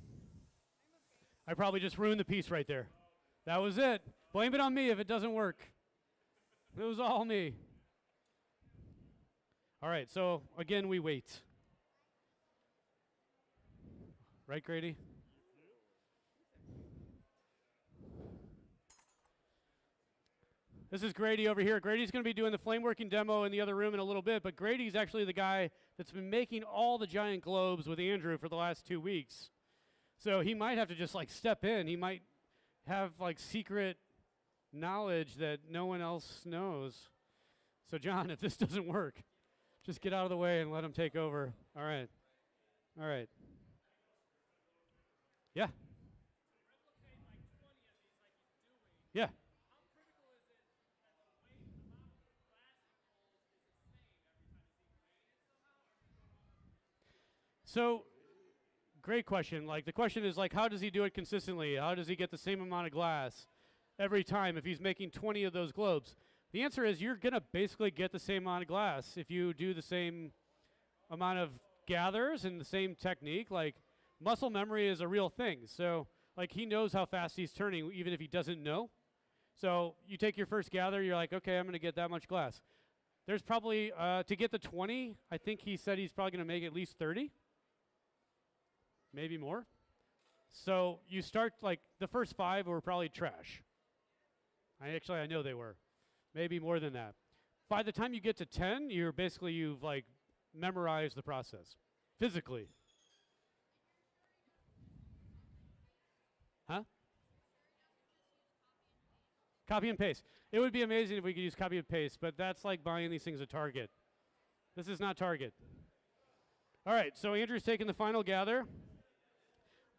I probably just ruined the piece right there. That was it. Blame it on me if it doesn't work. It was all me. All right, so again, we wait. Right, Grady? This is Grady over here. Grady's going to be doing the flame working demo in the other room in a little bit, but Grady's actually the guy that's been making all the giant globes with Andrew for the last 2 weeks. So he might have to just like step in. He might have like secret knowledge that no one else knows. So John, if this doesn't work, just get out of the way and let him take over. All right. All right. Yeah. Yeah. So, great question. Like, the question is, like, how does he do it consistently? How does he get the same amount of glass every time if he's making 20 of those globes? The answer is you're going to basically get the same amount of glass if you do the same amount of gathers and the same technique. Like, muscle memory is a real thing. So, like, he knows how fast he's turning even if he doesn't know. So, you take your first gather, you're like, okay, I'm going to get that much glass. There's probably, to get the 20, I think he said he's probably going to make at least 30. Maybe more. So you start, like, the first 5 were probably trash. I know they were. Maybe more than that. By the time you get to 10, you've like memorized the process physically. Huh? Copy and paste. It would be amazing if we could use copy and paste, but that's like buying these things at Target. This is not Target. All right, so Andrew's taking the final gather.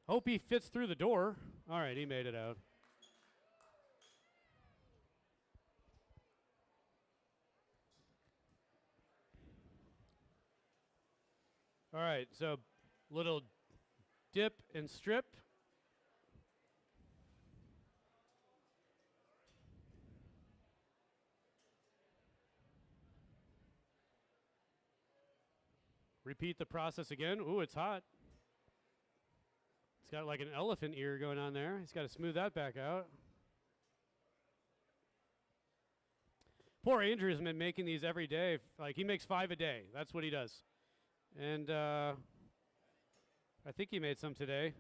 Hope he fits through the door. All right, he made it out. All right, so little dip and strip. Repeat the process again. Ooh, it's hot. It's got like an elephant ear going on there. He's got to smooth that back out. Poor Andrew's been making these every day. Like, he makes 5 a day. That's what he does. And I think he made some today.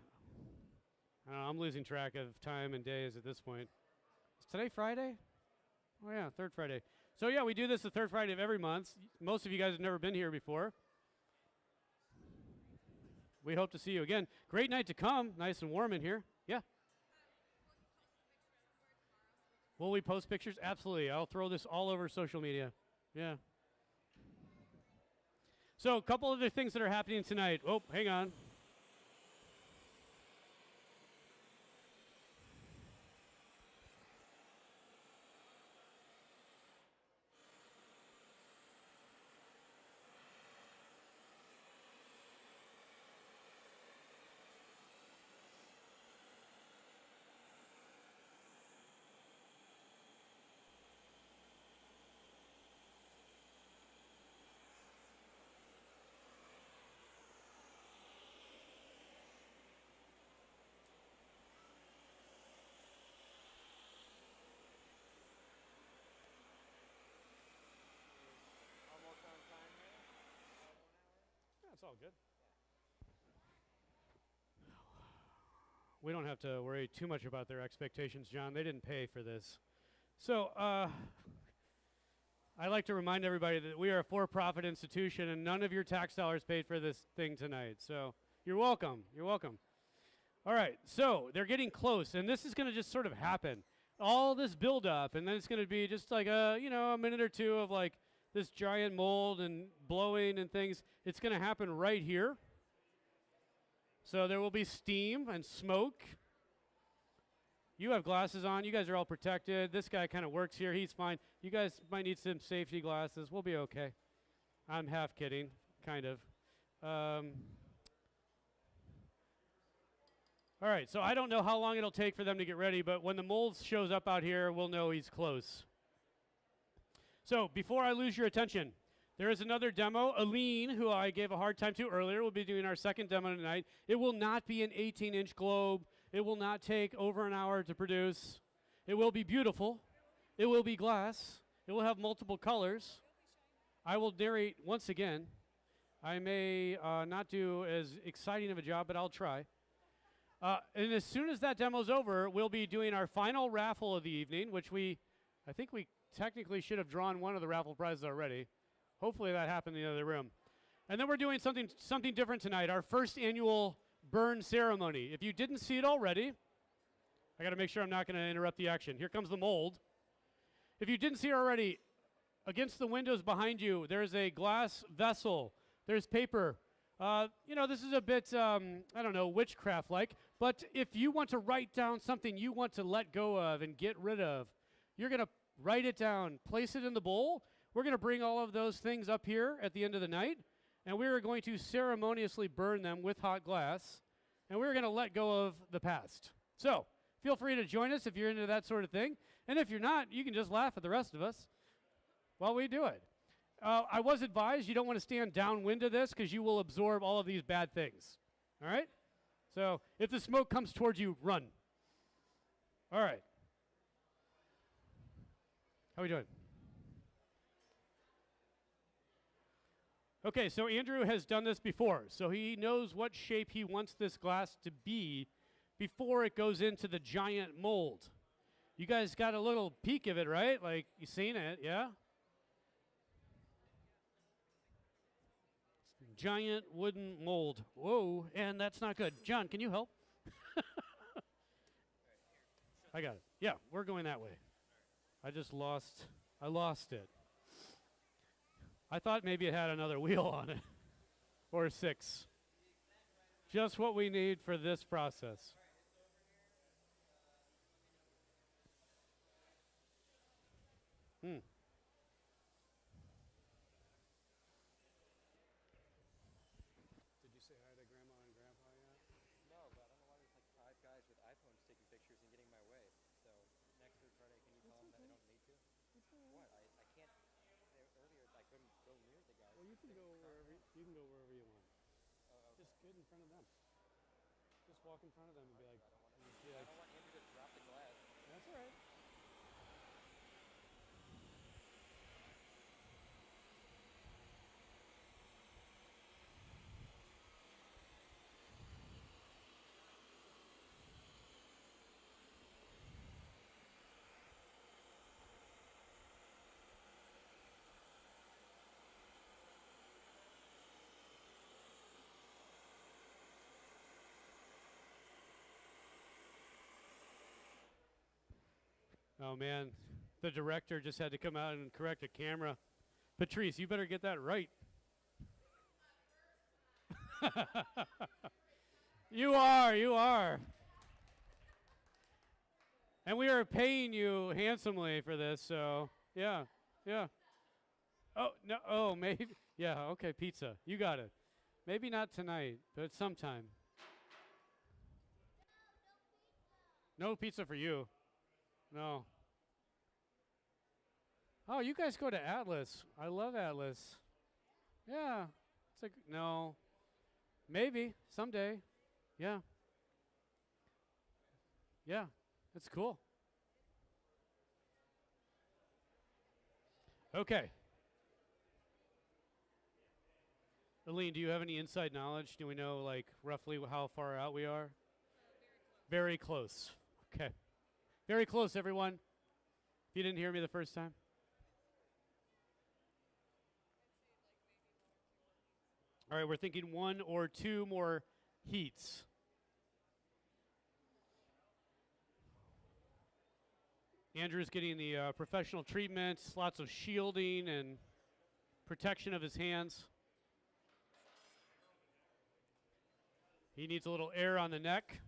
I don't know, I'm losing track of time and days at this point. Is today Friday? Oh, yeah, third Friday. So, yeah, we do this the third Friday of every month. Most of you guys have never been here before. We hope to see you again. Great night to come. Nice and warm in here. Yeah. Will we post pictures? Absolutely. I'll throw this all over social media. Yeah. So a couple other things that are happening tonight. Oh, hang on. That's all good. We don't have to worry too much about their expectations, John. They didn't pay for this. So, I like to remind everybody that we are a for-profit institution and none of your tax dollars paid for this thing tonight. So, you're welcome. You're welcome. All right, so they're getting close, and this is going to just sort of happen. All this build-up, and then it's going to be just like a minute or two of like this giant mold and blowing and things. It's going to happen right here. So there will be steam and smoke. You have glasses on. You guys are all protected. This guy kind of works here. He's fine. You guys might need some safety glasses. We'll be okay. I'm half kidding, kind of. All right, so I don't know how long it'll take for them to get ready, but when the mold shows up out here, we'll know he's close. So before I lose your attention, there is another demo. Aline, who I gave a hard time to earlier, will be doing our second demo tonight. It will not be an 18-inch globe. It will not take over an hour to produce. It will be beautiful. It will be glass. It will have multiple colors. I will narrate once again. I may not do as exciting of a job, but I'll try. And as soon as that demo's over, we'll be doing our final raffle of the evening, which I think we technically should have drawn one of the raffle prizes already. Hopefully that happened in the other room. And then we're doing something different tonight, our first annual burn ceremony. If you didn't see it already, I got to make sure I'm not going to interrupt the action. Here comes the mold. If you didn't see it already, against the windows behind you, there's a glass vessel. There's paper. This is a bit, I don't know, witchcraft-like, but if you want to write down something you want to let go of and get rid of, you're going to write it down, place it in the bowl. We're going to bring all of those things up here at the end of the night, and we are going to ceremoniously burn them with hot glass, and we're going to let go of the past. So feel free to join us if you're into that sort of thing, and if you're not, you can just laugh at the rest of us while we do it. I was advised you don't want to stand downwind of this because you will absorb all of these bad things. All right? So if the smoke comes towards you, run. All right. How are we doing? Okay, so Andrew has done this before, so he knows what shape he wants this glass to be before it goes into the giant mold. You guys got a little peek of it, right? Like, you seen it, yeah? Giant wooden mold. Whoa, and that's not good. John, can you help? I got it. Yeah, we're going that way. I lost it. I thought maybe it had another wheel on it, or 6. Just what we need for this process. Well, you can go wherever you want. Just get in front of them. Just walk in front of them and be like, that's all right. Oh man, the director just had to come out and correct a camera. Patrice, you better get that right. You are. And we are paying you handsomely for this, so yeah, yeah. Oh, no, oh, maybe, yeah, okay, pizza. You got it. Maybe not tonight, but sometime. No pizza for you. No. Oh, you guys go to Atlas. I love Atlas. Yeah. It's like, no. Maybe someday. Yeah. Yeah. It's cool. Okay. Aline, do you have any inside knowledge? Do we know, like, roughly how far out we are? Very close. Okay. Very close, everyone. If you didn't hear me the first time. All right, we're thinking 1 or 2 more heats. Andrew's getting the professional treatments, lots of shielding and protection of his hands. He needs a little air on the neck.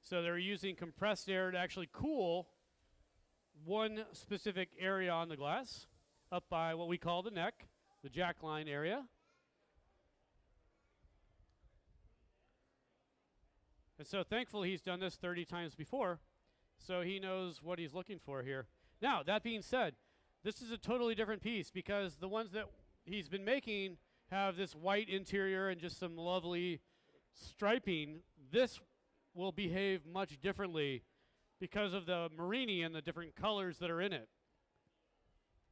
So they're using compressed air to actually cool one specific area on the glass up by what we call the neck, the jack line area. And so thankfully he's done this 30 times before, so he knows what he's looking for here. Now, that being said, this is a totally different piece because the ones that he's been making have this white interior and just some lovely striping. This will behave much differently because of the Marini and the different colors that are in it.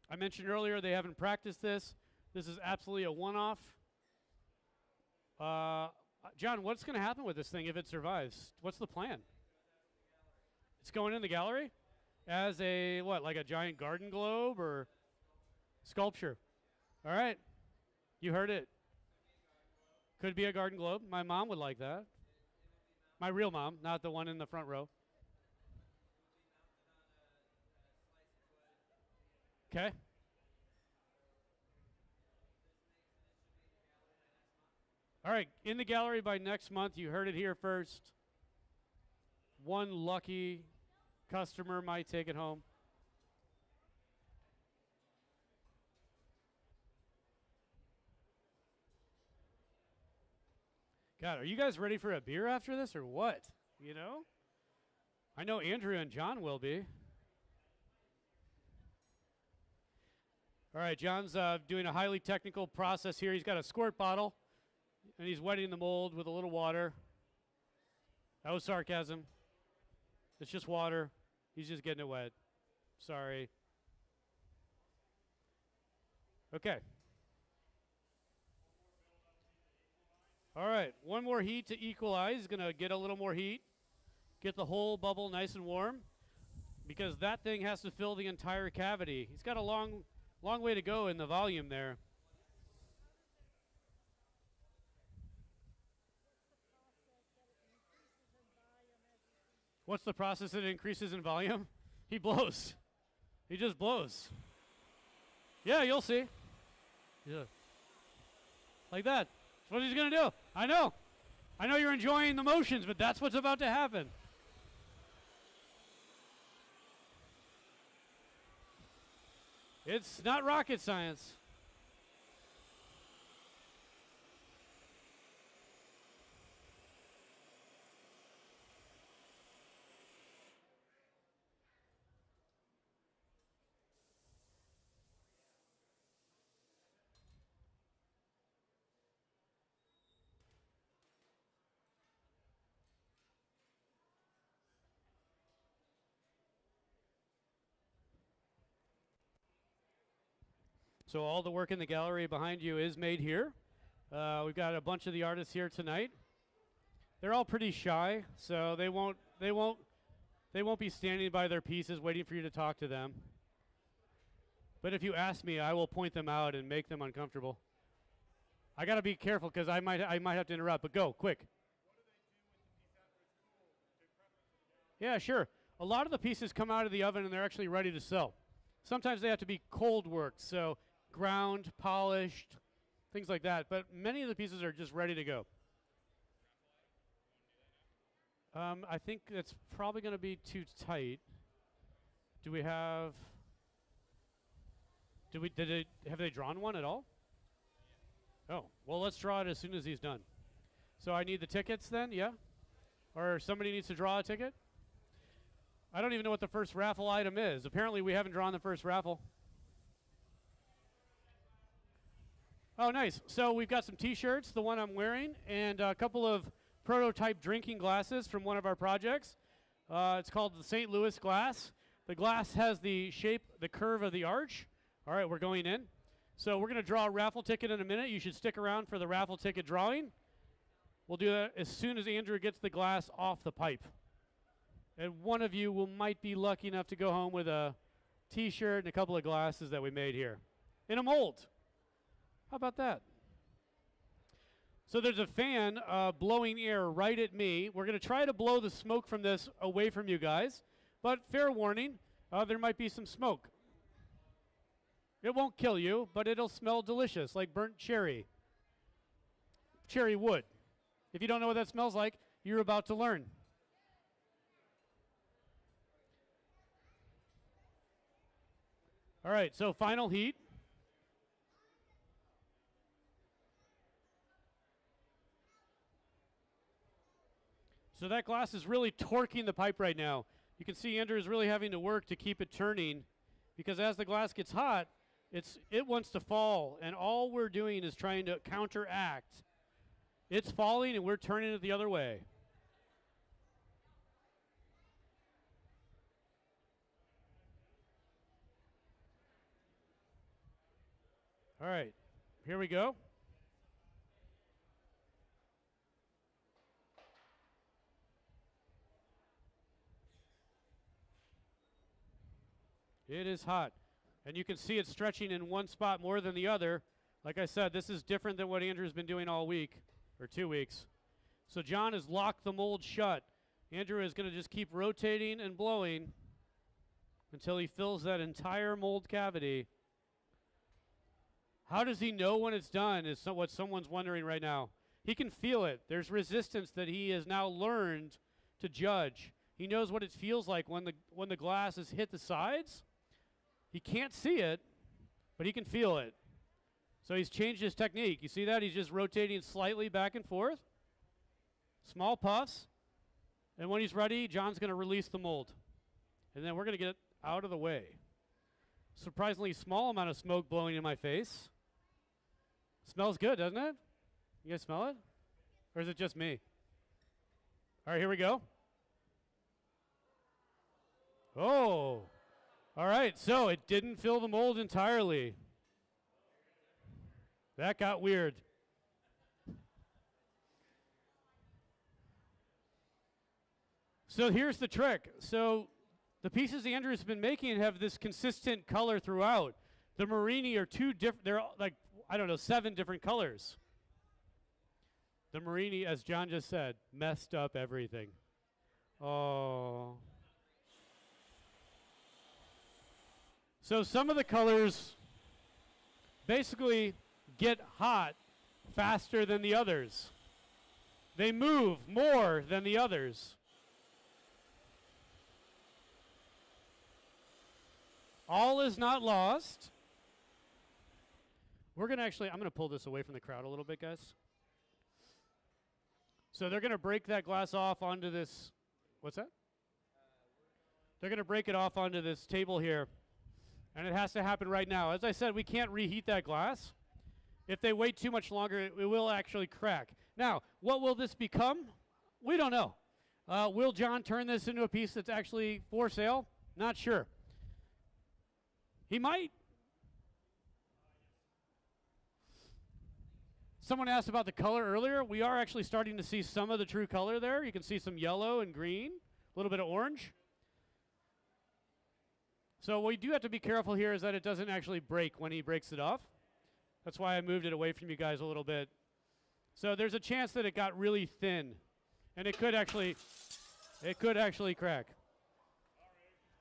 I mentioned earlier they haven't practiced this. This is absolutely a one-off. John, what's going to happen with this thing if it survives? What's the plan? It's going in the gallery as a, what, like a giant garden globe or sculpture? All right. You heard it. Could be a garden globe. My mom would like that. My real mom, not the one in the front row. Okay. All right, in the gallery by next month. You heard it here first. One lucky customer might take it home. God, are you guys ready for a beer after this or what? You know? I know Andrew and John will be. All right, John's doing a highly technical process here. He's got a squirt bottle, and he's wetting the mold with a little water. That was sarcasm. It's just water. He's just getting it wet. Sorry. Okay. All right, one more heat to equalize. He's going to get a little more heat, get the whole bubble nice and warm, because that thing has to fill the entire cavity. He's got a long way to go in the volume there. What's the process that increases in volume? He blows. He just blows. Yeah, you'll see. Yeah. Like that. That's what he's going to do. I know. I know you're enjoying the motions, but that's what's about to happen. It's not rocket science. So all the work in the gallery behind you is made here. We've got a bunch of the artists here tonight. They're all pretty shy, so they won't be standing by their pieces waiting for you to talk to them. But if you ask me, I will point them out and make them uncomfortable. I got to be careful because I might have to interrupt, but go, quick. Yeah, sure. A lot of the pieces come out of the oven and they're actually ready to sell. Sometimes they have to be cold worked, so ground, polished, things like that. But many of the pieces are just ready to go. I think that's probably going to be too tight. Do we have... have they drawn one at all? Oh, well, let's draw it as soon as he's done. So I need the tickets then, yeah? Or somebody needs to draw a ticket? I don't even know what the first raffle item is. Apparently we haven't drawn the first raffle. Oh, nice. So we've got some t-shirts, the one I'm wearing, and a couple of prototype drinking glasses from one of our projects. It's called the St. Louis glass. The glass has the shape, the curve of the arch. All right, we're going in. So we're going to draw a raffle ticket in a minute. You should stick around for the raffle ticket drawing. We'll do that as soon as Andrew gets the glass off the pipe. And one of you might be lucky enough to go home with a t-shirt and a couple of glasses that we made here in a mold. How about that? So there's a fan blowing air right at me. We're going to try to blow the smoke from this away from you guys. But fair warning, there might be some smoke. It won't kill you, but it'll smell delicious, like burnt cherry. Cherry wood. If you don't know what that smells like, you're about to learn. All right, so final heat. So that glass is really torquing the pipe right now. You can see Andrew is really having to work to keep it turning because as the glass gets hot, it wants to fall, and all we're doing is trying to counteract. It's falling, and we're turning it the other way. All right, here we go. It is hot. And you can see it stretching in one spot more than the other. Like I said, this is different than what Andrew's been doing all week, or 2 weeks. So John has locked the mold shut. Andrew is going to just keep rotating and blowing until he fills that entire mold cavity. How does he know when it's done is what someone's wondering right now. He can feel it. There's resistance that he has now learned to judge. He knows what it feels like when the glass has hit the sides. He can't see it, but he can feel it. So he's changed his technique. You see that? He's just rotating slightly back and forth. Small puffs. And when he's ready, John's going to release the mold. And then we're going to get out of the way. Surprisingly small amount of smoke blowing in my face. Smells good, doesn't it? You guys smell it? Or is it just me? All right, here we go. Oh. All right, so it didn't fill the mold entirely. That got weird. So here's the trick. So the pieces Andrew's been making have this consistent color throughout. The Marini are two different, they're like, 7 different colors. The Marini, as John just said, messed up everything. Oh. So some of the colors basically get hot faster than the others. They move more than the others. All is not lost. I'm going to pull this away from the crowd a little bit, guys. So they're going to break that glass off onto this, what's that? They're going to break it off onto this table here. And it has to happen right now. As I said, we can't reheat that glass. If they wait too much longer, it will actually crack. Now, what will this become? We don't know. Will John turn this into a piece that's actually for sale? Not sure. He might. Someone asked about the color earlier. We are actually starting to see some of the true color there. You can see some yellow and green, a little bit of orange. So what we do have to be careful here is that it doesn't actually break when he breaks it off. That's why I moved it away from you guys a little bit. So there's a chance that it got really thin, and it could actually crack.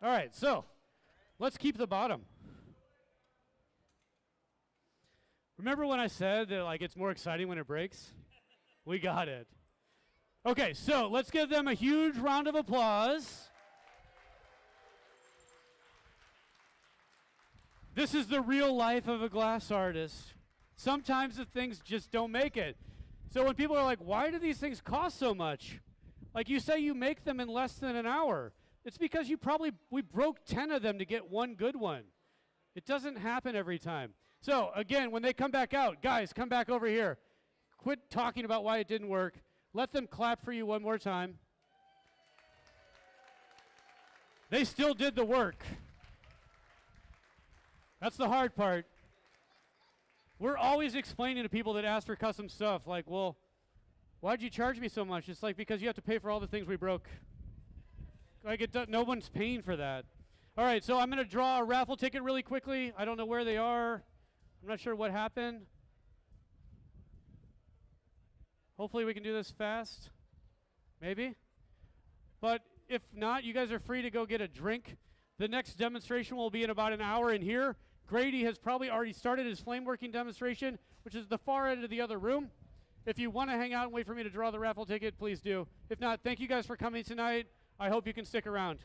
All right, so let's keep the bottom. Remember when I said that like it's more exciting when it breaks? We got it. Okay, so let's give them a huge round of applause. This is the real life of a glass artist. Sometimes the things just don't make it. So when people are like, why do these things cost so much? Like you say you make them in less than an hour. It's because we broke 10 of them to get one good one. It doesn't happen every time. So again, when they come back out, guys, come back over here. Quit talking about why it didn't work. Let them clap for you one more time. They still did the work. That's the hard part. We're always explaining to people that ask for custom stuff, like, well, why'd you charge me so much? It's like, because you have to pay for all the things we broke. Like, no one's paying for that. All right, so I'm going to draw a raffle ticket really quickly. I don't know where they are. I'm not sure what happened. Hopefully we can do this fast. Maybe. But if not, you guys are free to go get a drink. The next demonstration will be in about an hour in here. Grady has probably already started his flame working demonstration, which is the far end of the other room. If you want to hang out and wait for me to draw the raffle ticket, please do. If not, thank you guys for coming tonight. I hope you can stick around.